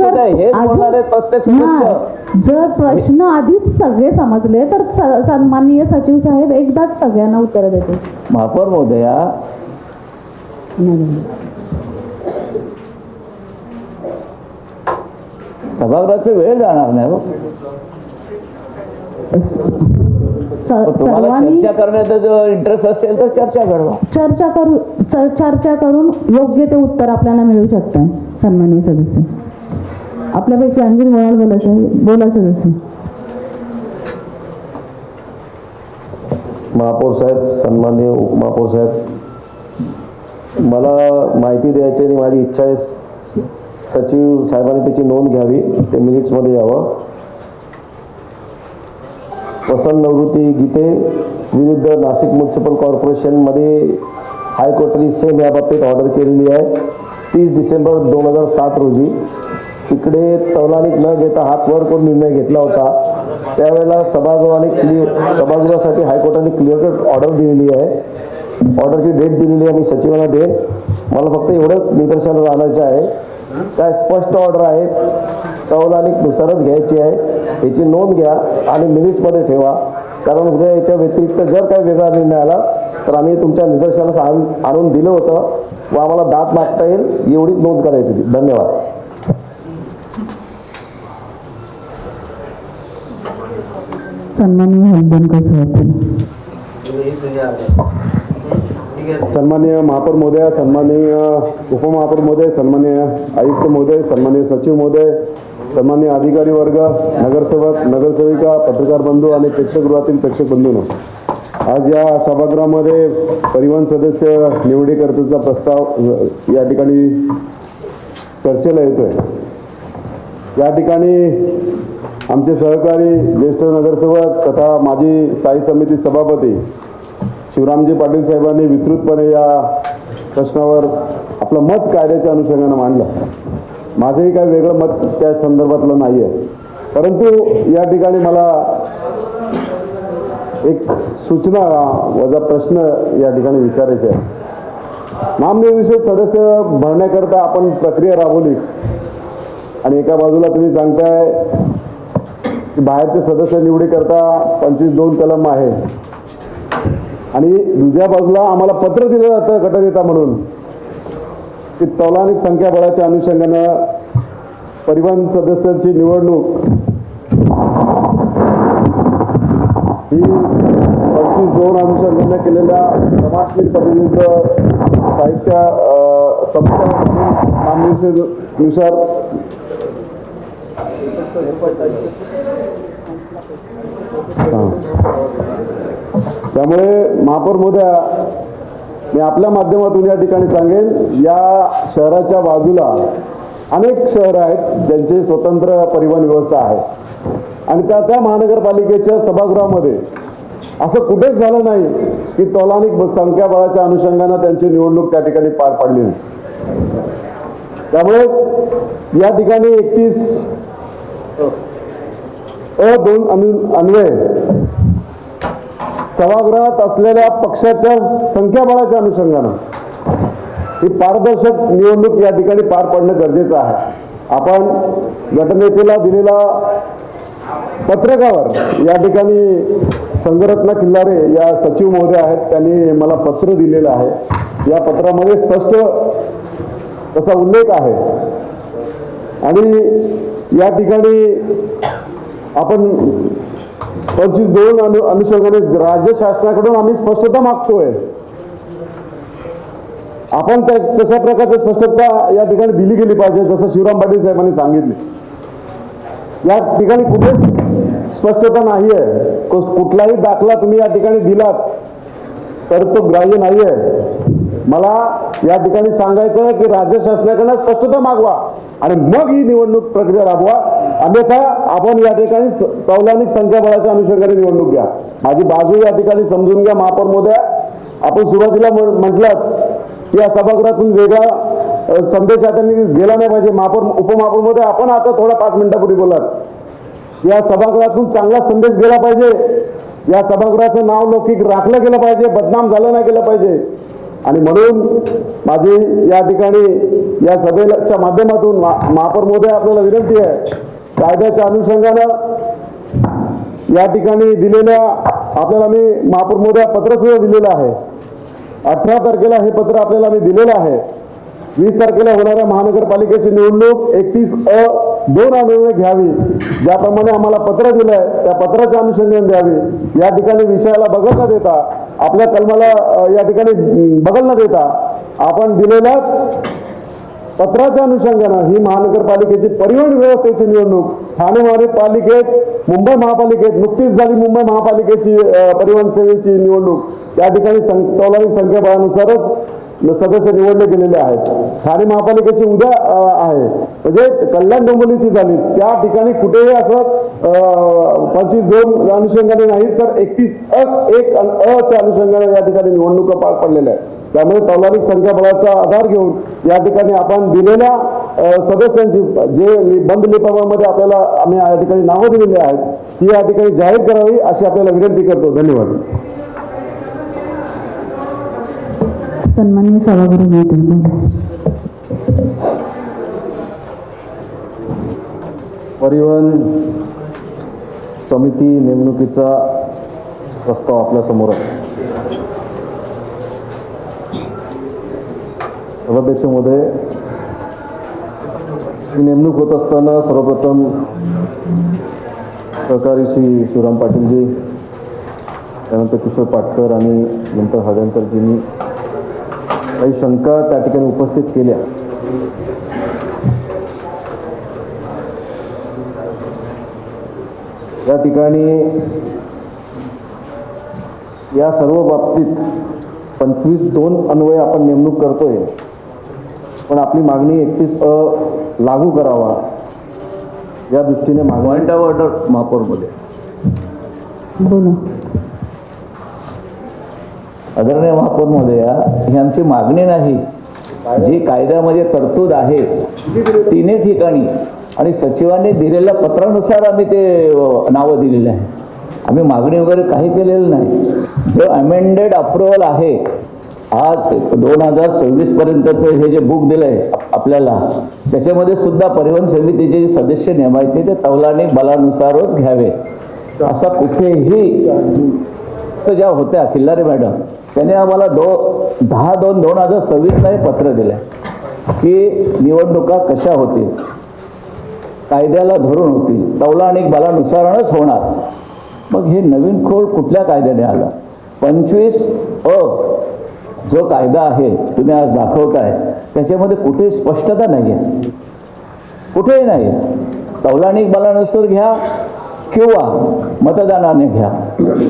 जर प्रश्न आधीच सगळे समजले तर सन्माननीय सचिव साहेब एकदाच सगळ्यांना उत्तर देते. महापौर महोदया, सभागृहाचा वेळ जाणार नाही हो. तुम्हाला सर्वांनी चर्चा करण्यात इंटरेस्ट असेल तर चर्चा घडवा. चर्चा करून योग्य ते उत्तर आपल्याला मिळू शकतं. सन्माननीय सदस्य, आपल्यापैकी आणखी बोलायचं आहे, बोला सदस्य. महापौर साहेब, सन्माननीय उपमहापौर साहेब, मला माहिती द्यायची आणि माझी इच्छा आहे सचिव साहेबांनी त्याची नोंद घ्यावी, ते मिनिट्समध्ये यावं. वसंत निवृत्ती गीते विरुद्ध नाशिक म्युन्सिपल कॉर्पोरेशनमध्ये हायकोर्टाने सेम याबाबतीत ऑर्डर केलेली आहे 30 डिसेंबर 2007 रोजी. तिकडे तौलानिक न घेता हात वर करून निर्णय घेतला होता. त्यावेळेला सभागृहासाठी हायकोर्टाने क्लिअर कट ऑर्डर दिलेली आहे. ऑर्डरची डेट दिलेली आहे, मी सचिवांना देईन. मला फक्त एवढंच निदर्शनास आणायचं आहे, काय स्पष्ट ऑर्डर आहे, तौलानिकनुसारच घ्यायची आहे. याची नोंद घ्या आणि मिनिट्समध्ये ठेवा, कारण उद्या याच्या व्यतिरिक्त जर काही वेगळा निर्णय आला तर आम्ही तुमच्या निदर्शनास आणून दिलं होतं व आम्हाला दाद मागता येईल एवढीच नोंद करायची होती. धन्यवाद. सन्माननीय हलबनकर साहेब. सन्माननीय महापौर महोदय, सन्माननीय उपमहापौर महोदय, सन्माननीय आयुक्त महोदय, सन्माननीय सचिव महोदय, सन्माननीय अधिकारी वर्ग, नगरसेवक, नगरसेविका, पत्रकार बंधू आणि प्रेक्षकगृहातील प्रेक्षक बंधूंनो, आज या सभागृहामध्ये परिवहन सदस्य निवडीकरताचा प्रस्ताव या ठिकाणी चर्चेला येतोय. या ठिकाणी आमचे सहकारी ज्येष्ठ नगरसेवक तथा माजी स्थायी समिती सभापती शिवरामजी पाटील साहेबांनी विस्तृतपणे या प्रश्नावर आपलं मत कायद्याच्या अनुषंगानं मांडलं. माझंही काही वेगळं मत त्या संदर्भातलं नाही आहे, परंतु या ठिकाणी मला एक सूचना वजा प्रश्न या ठिकाणी विचारायचे आहे. नामनिर्देशित सदस्य भरण्याकरता आपण प्रक्रिया राबवली आणि एका बाजूला तुम्ही सांगताय की बाहेरचे सदस्य निवडी करता 25(2) कलम आहे आणि दुसऱ्या बाजूला आम्हाला पत्र दिलं जातं गटनेता म्हणून की तौलानिक संख्याबळाच्या अनुषंगानं परिवहन सदस्यांची निवडणूक ही 25(2) अनुषंगानं केलेल्या प्रमाणशील प्रतिनिधित्व साहित्य नामनिर्देशनुसार त्यामुळे महापौर महोदया, मी आपल्या माध्यमातून या ठिकाणी सांगेन, या शहराच्या बाजूला अनेक शहर आहेत ज्यांची स्वतंत्र परिवहन व्यवस्था आहे. आणि त्या महानगरपालिकेच्या सभागृहामध्ये असं कुठेच झालं नाही की तौलानिक संख्याबळाच्या अनुषंगानं त्यांची निवडणूक त्या ठिकाणी पार पाडली नाही. त्यामुळे या ठिकाणी 31(2) अन्वये सभागृहात असलेल्या पक्षाच्या संख्याबळाच्या अनुषंगानं ही पारदर्शक निवडणूक या ठिकाणी पार पडणं गरजेचं आहे. आपण गटनेतेला दिलेला पत्रकावर या ठिकाणी संघरत्न खिल्लारे या सचिव महोदय आहेत, त्यांनी मला पत्र दिलेलं आहे. या पत्रामध्ये स्पष्ट तसा उल्लेख आहे आणि या ठिकाणी आपण 25(2) अनुषंगाने राज्य शासनाकडून आम्ही स्पष्टता मागतोय. आपण तशा प्रकारची स्पष्टता या ठिकाणी दिली गेली पाहिजे, जसं शिवराम पाटील साहेबांनी सांगितले. या ठिकाणी कुठेच स्पष्टता नाहीये. कुठलाही दाखला तुम्ही या ठिकाणी दिलात तर तो ग्राह्य नाहीये. मला या ठिकाणी सांगायचं की राज्य शासनाकडे स्पष्टता मागवा आणि मग ही निवडणूक प्रक्रिया राबवा. अन्यथा आपण या ठिकाणी तौलानिक संख्याबळाच्या अनुषंगाने निवडणूक घ्या. माझी बाजू या ठिकाणी समजून घ्या. महापौर महोदय, आपण सुरुवातीला म्हटलं की या सभागृहातून वेगळा संदेश त्यांनी गेला नाही पाहिजे. उपमहापौर महोदय, आपण आता थोडा 5 मिनिटापूर्वी बोलात या सभागृहातून चांगला संदेश गेला पाहिजे. या सभागृहाचं नाव लौकिक राखलं गेलं पाहिजे, बदनाम झालं नाही गेलं पाहिजे. आणि म्हणून माझी या ठिकाणी या सभेच्या माध्यमातून महापौर महोदय आपल्याला विनंती आहे, कायद्याच्या अनुषंगानं या ठिकाणी दिलेल्या आपल्याला मी महापौर महोदय पत्र सुद्धा दिलेलं आहे. 18 तारखेला हे पत्र आपल्याला मी दिलेलं आहे. 20 तारखेला होणाऱ्या महानगरपालिकेची निवडणूक 31(2) अन्वये घ्यावी. ज्याप्रमाणे आम्हाला पत्र दिलंय त्या पत्राच्या अनुषंगाने द्यावी. या ठिकाणी विषयाला बगल न देता, आपल्या कलमाला या ठिकाणी बगल न देता आपण दिलेल्याच पत्राच्या अनुषंगानं ही महानगरपालिकेची परिवहन व्यवस्थेची निवडणूक ठाणे महापालिकेत, मुंबई महापालिकेत नुकतीच झाली मुंबई महापालिकेची परिवहन सेवेची निवडणूक, त्या ठिकाणी तौलानिक संख्याबळानुसारच सदस्य निवडले गेलेले आहेत. ठाणे महापालिकेची उद्या आहे, म्हणजे कल्याण डोंबिवलीची झाली, त्या ठिकाणी कुठेही असं 25(2) अनुषंगाने नाही तर 31(1)च्या अनुषंगाने या ठिकाणी निवडणुका पार पडलेल्या आहेत. त्यामुळे तौलानिक संख्याबळाचा आधार घेऊन या ठिकाणी आपण दिलेल्या सदस्यांची जे बंद लिफाफ्यामध्ये आपल्याला आम्ही या ठिकाणी नावं दिलेली आहेत ती या ठिकाणी जाहीर करावी अशी आपल्याला विनंती करतो. धन्यवाद. सन्माननीय सभागृह नेते, परिवहन समिती नेमणुकीचा प्रस्ताव आपल्या समोर आहे. सभाध्यक्ष महोदय, ही नेमणूक होत असताना सर्वप्रथम सहकारी श्री शिवराम पाटीलजी, त्यानंतर किशोर पाटकर आणि नंतर हळदणकरजींनी काही शंका त्या ठिकाणी उपस्थित केल्या. या ठिकाणी या सर्व बाबतीत 25(2) अन्वये आपण नेमणूक करतोय, पण आपली मागणी 31(अ) लागू करावा या दृष्टीने पॉइंट ऑफ ऑर्डर महापौर मध्ये बोला. आदरणीय महापौर महोदया, ही आमची मागणी नाही. जी कायद्यामध्ये तरतूद आहे तिन्ही ठिकाणी आणि सचिवांनी दिलेल्या पत्रानुसार आम्ही ते नावं दिलेले आहे. आम्ही मागणी वगैरे काही केलेलं नाही. जो अमेंडेड अप्रुव्हल आहे आज 2026 पर्यंतचं हे जे बुक दिलंय आपल्याला, त्याच्यामध्ये सुद्धा परिवहन समितीचे सदस्य नेमायचे ते तौलानिक बलानुसारच घ्यावे. असा कुठेही ज्या होत्या खिल्लारे मॅडम त्यांनी आम्हाला 10/2/2026 हे पत्र दिलंय की निवडणुका कशा होतील, कायद्याला धरून होतील, तौलानिक बलानुसारच होणार. मग हे नवीन खोड कुठल्या कायद्याने आला? 25(अ) जो कायदा आहे तुम्ही आज दाखवताय त्याच्यामध्ये कुठेही स्पष्टता नाही आहे, कुठेही नाही. तौलानिक बलानुसार घ्या किंवा मतदानाने घ्या.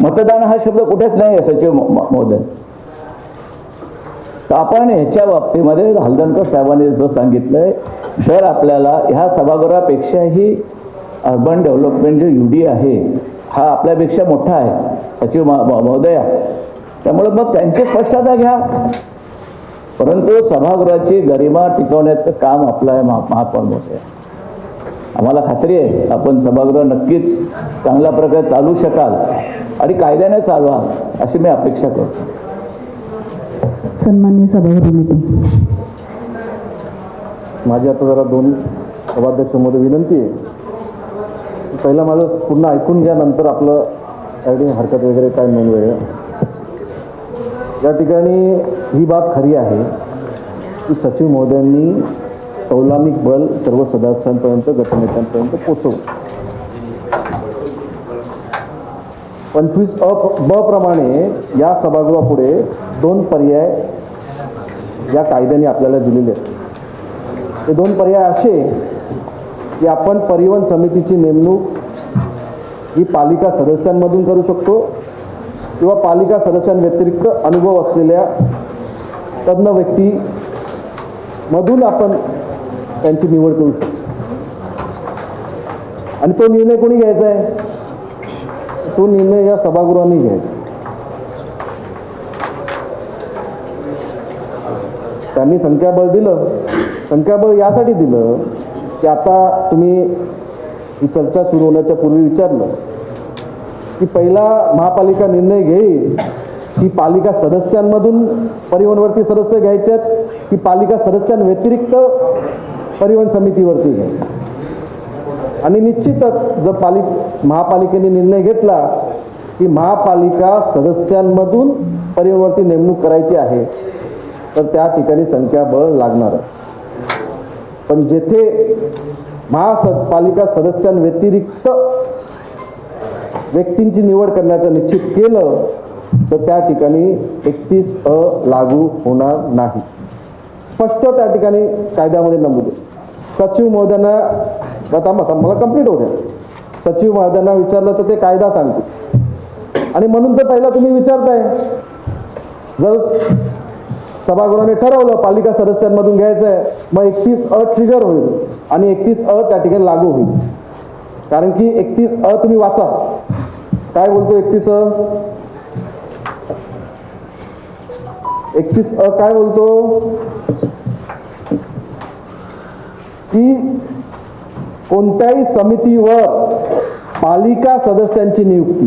मतदान हा शब्द कुठेच नाही आहे सचिव महोदय. तर आपण ह्याच्या बाबतीमध्ये हळदणकर साहेबांनी जसं सांगितलंय, जर आपल्याला ह्या सभागृहापेक्षाही अर्बन डेव्हलपमेंट जे UD आहे हा आपल्यापेक्षा मोठा आहे सचिव महोदया, त्यामुळे मग त्यांची स्पष्टता घ्या. परंतु सभागृहाची गरिमा टिकवण्याचं काम आपलं आहे महापौर महोदय. आम्हाला खात्री आहे आपण सभागृह नक्कीच चांगल्या प्रकारे चालू शकाल आणि कायद्याने चालवा अशी मी अपेक्षा करतो. सन्माननीय सभागृह नेते, माझी आता जरा दोन सभाध्यक्षांमध्ये विनंती आहे. पहिला माझं पूर्ण ऐकून घ्या, नंतर आपलं काही हरकत वगैरे काय नोंद वेगळं. या ठिकाणी ही बाब खरी आहे की सचिव महोदयांनी कौलानिक बल सर्व सदस्यांपर्यंत गटनेत्यांपर्यंत पोचवलं. 25(ब) प्रमाणे या सभागृहापुढे 2 पर्याय या कायद्याने आपल्याला दिलेले आहेत. ते 2 पर्याय असे की आपण परिवहन समितीची नेमणूक ही पालिका सदस्यांमधून करू शकतो किंवा पालिका सदस्यांव्यतिरिक्त अनुभव असलेल्या तज्ज्ञ व्यक्तीमधून आपण त्यांची निवड करू शकतो. आणि तो निर्णय कोणी घ्यायचा आहे? तो निर्णय या सभागृहाने घ्यायचा. त्यांनी संख्याबळ दिलं. संख्याबळ यासाठी दिलं की आता तुम्ही ही चर्चा सुरू होण्याच्या पूर्वी विचारलं की पहिला महापालिका निर्णय घेईल की पालिका सदस्यांमधून परिवहनवरती सदस्य घ्यायच्यात की पालिका सदस्यांव्यतिरिक्त परिवहन समितीवरती घ्यायचे. आणि निश्चितच जर महापालिकेने निर्णय घेतला की महापालिका सदस्यांमधून परिवहनवरती नेमणूक करायची आहे तर त्या ठिकाणी संख्याबळ लागणारच. पण जेथे महापालिका सदस्यांव्यतिरिक्त व्यक्तींची निवड करण्याचं निश्चित केलं तर त्या ठिकाणी 31(अ) लागू होणार नाही. स्पष्ट त्या ठिकाणी कायद्यामध्ये नमूद आहे. सचिव महोदयांना आता मला कंप्लीट होऊ द्या. सचिव महोदयांना विचारलं तर ते कायदा सांगते. आणि म्हणून तर पहिला तुम्ही विचारताय, जर सभागृहाने ठरवलं पालिका सदस्यांमधून घ्यायचं आहे मग 31(अ) ट्रिगर होईल आणि 31(अ) त्या ठिकाणी लागू होईल. कारण की 31(अ) तुम्ही वाचा काय बोलतो. 31(अ) काय बोलतो की कोणत्याही समितीवर पालिका सदस्यांची नियुक्ती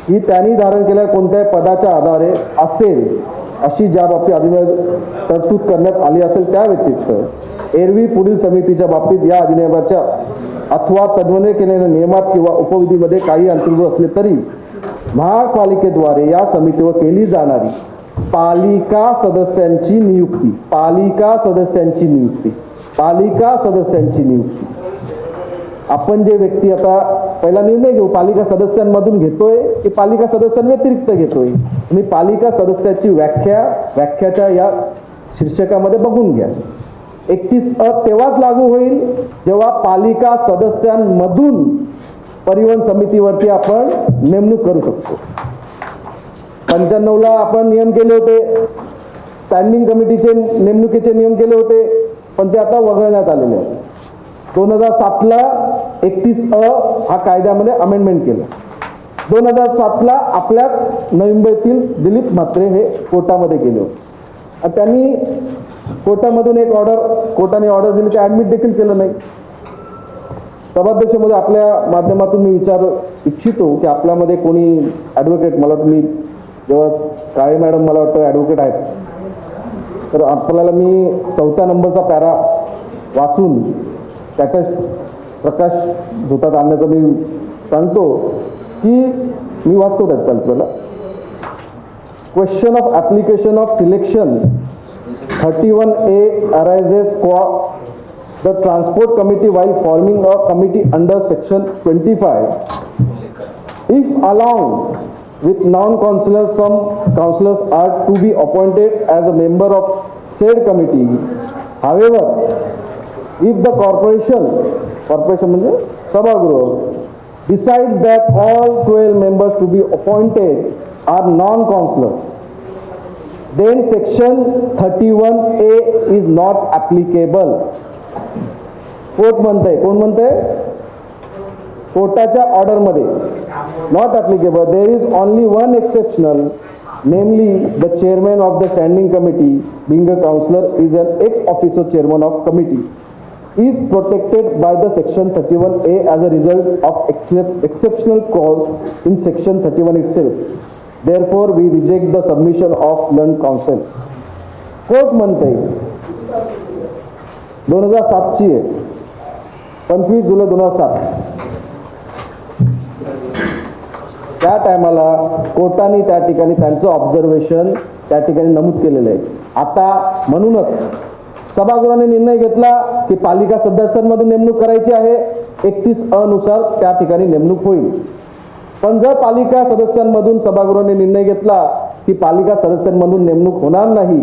ही त्यांनी धारण केलेल्या कोणत्याही पदाच्या आधारे असेल अशी ज्या बाबतीत अधिनियमात तरतूद करण्यात आली असेल त्या व्यतिरिक्त एरवी पुढील समितीच्या बाबतीत या अधिनियमाच्या अथवा तद्वने केलेल्या नियमात किंवा उपविधीमध्ये काही अंतर्भूत असले तरी महापालिकेद्वारे या समितीवर केली जाणारी पालिका सदस्यांची नियुक्ती आपण जे व्यक्ती आता पहिला निर्णय घेऊ पालिका सदस्यांमधून घेतोय की पालिका सदस्यांव्यतिरिक्त घेतोय. तुम्ही पालिका सदस्याची व्याख्याच्या या शीर्षकामध्ये बघून घ्या. 31(अ) तेव्हाच लागू होईल जेव्हा पालिका सदस्यांमधून परिवहन समितीवरती आपण नेमणूक करू शकतो. 95ला आपण नियम केले होते, स्टँडिंग कमिटीचे नेमणुकीचे नियम केले होते, पण ते आता वगळण्यात आलेले आहेत. 2007ला 31(अ) हा कायद्यामध्ये अमेंडमेंट केलं. 2007ला आपल्याच नवी मुंबईतील दिलीप म्हात्रे हे कोर्टामध्ये गेले होते. त्यांनी कोर्टामधून एक कोर्टाने ऑर्डर दिली, ते ॲडमिट देखील केलं नाही. सभाध्यक्षामध्ये आपल्या माध्यमातून मी विचार इच्छितो की आपल्यामध्ये कोणी ॲडव्होकेट, मला तुम्ही जेव्हा काळे मॅडम मला वाटतं ॲडव्होकेट आहेत, तर आपल्याला मी 4थ्या नंबरचा पॅरा वाचून त्याच्या प्रकाश झोतात आणण्याचं मी सांगतो की मी वाचतो त्याचं आपल्याला. Question of application of selection 31A arises for the transport committee while forming a committee under section 25. If along with non-councillors, some councillors are to be appointed as a member of said committee. However, if the corporation म्हणजे सभागृह decides that all 12 members to be appointed are non-councillors, then section 31A is not applicable. कोण म्हणते कोर्टाच्या ऑर्डरमध्ये not applicable. There is only one exceptional, namely the chairman of the standing committee being a councillor is an ex-officio chairman of committee is protected by the section 31A as a result of exceptional clause in section 31 itself. Therefore we reject the submission of learned counsel. Court म्हणते 2007 ची आहे, 25 जुलै 2007. त्या टायमाला कोर्टाने त्या ठिकाणी त्यांचं observation त्या ठिकाणी नमूद केलेलं आहे. आता म्हणूनच सभागृहाने निर्णय घेतला की पालिका सदस्यांमधून नेमणूक करायची आहे. 31A नुसार त्या ठिकाणी नेमणूक होईल. पण जर पालिका सदस्यांमधून सभागृहाने निर्णय घेतला की पालिका सदस्यांमधून नेमणूक होणार नाही,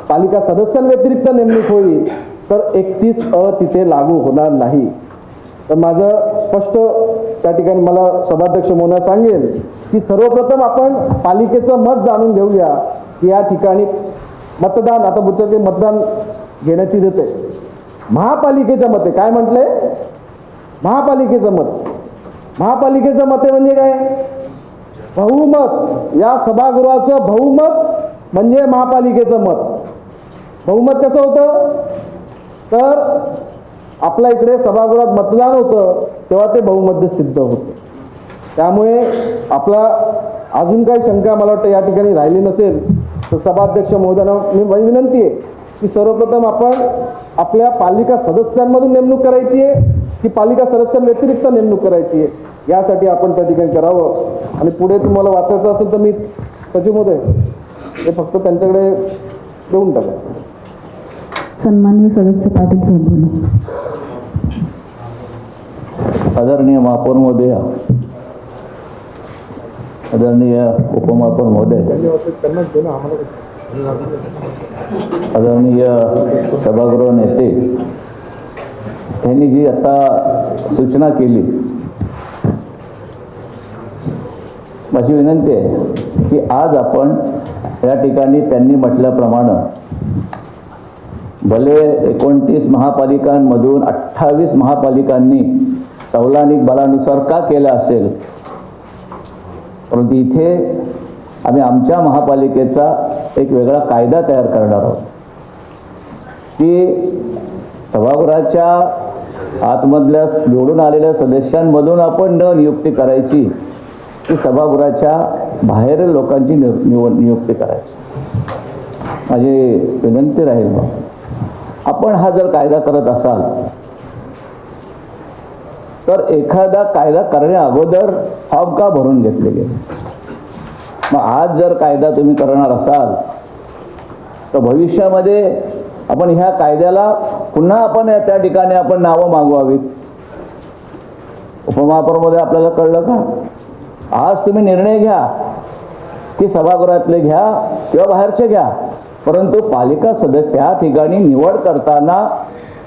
पालिका सदस्यांव्यतिरिक्त नेमणूक होईल, तर 31A तिथे लागू होणार नाही. तर माझं स्पष्ट त्या ठिकाणी मला सभाध्यक्ष मोना सांगेल की सर्वप्रथम आपण पालिकेचं मत जाणून घेऊया की या ठिकाणी मतदान, आता बुद्धके मतदान घेण्याची देते. महापालिकेचं मत आहे. काय म्हटलंय? महापालिकेचं मत. महापालिकेचं मत आहे म्हणजे काय? बहुमत. या सभागृहाचं बहुमत म्हणजे महापालिकेचं मत. बहुमत कसं होतं? तर आपल्या इकडे सभागृहात मतदान होतं तेव्हा ते बहुमत सिद्ध होतं. त्यामुळे आपला अजून काही शंका मला वाटतं या ठिकाणी राहिली नसेल तर सभाध्यक्ष महोदयांना मी विनंती आहे की सर्वप्रथम आपण आपल्या पालिका सदस्यांमधून नेमणूक करायची आहे की पालिका सदस्यांव्यतिरिक्त नेमणूक करायची आहे, यासाठी आपण त्या ठिकाणी करावं. आणि पुढे तुम्हाला वाचायचं असेल तर मी सचिव महोदय हे फक्त त्यांच्याकडे देऊन टाका. सन्माननीय सदस्य पाटील साहेब बोला. आदरणीय महापौर महोदय, आदरणीय उपमहापौर महोदय, आदरणीय सभागृह नेते यांनी जी आता सूचना केली, माझी विनंती आहे की आज आपण या ठिकाणी त्यांनी म्हटल्याप्रमाणे भले 29 महापालिकांमधून 28 महापालिकांनी संवैधानिक बलानुसार का केलं असेल, परंतु इथे आम्ही आमच्या महापालिकेचा एक वेगळा कायदा तयार करणार आहोत की सभागृहाच्या आतमधल्या निवडून आलेल्या सदस्यांमधून आपण न नियुक्ती करायची, की सभागृहाच्या बाहेर लोकांची नियुक्ती करायची. माझी विनंती राहील, मग आपण हा जर कायदा करत असाल तर एखादा कायदा करण्या अगोदर फॉर्म का भरून घेतले गेले? मग आज जर कायदा तुम्ही करणार असाल तर भविष्यामध्ये आपण ह्या कायद्याला पुन्हा आपण त्या ठिकाणी आपण नावं मागवावीत. उपमहापौरमध्ये आपल्याला कळलं का? आज तुम्ही निर्णय घ्या की सभागृहातले घ्या किंवा बाहेरचे घ्या, परंतु पालिका सदस्य त्या ठिकाणी निवड करताना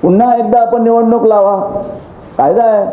पुन्हा एकदा आपण निवडणूक लावा. कायदा आहे.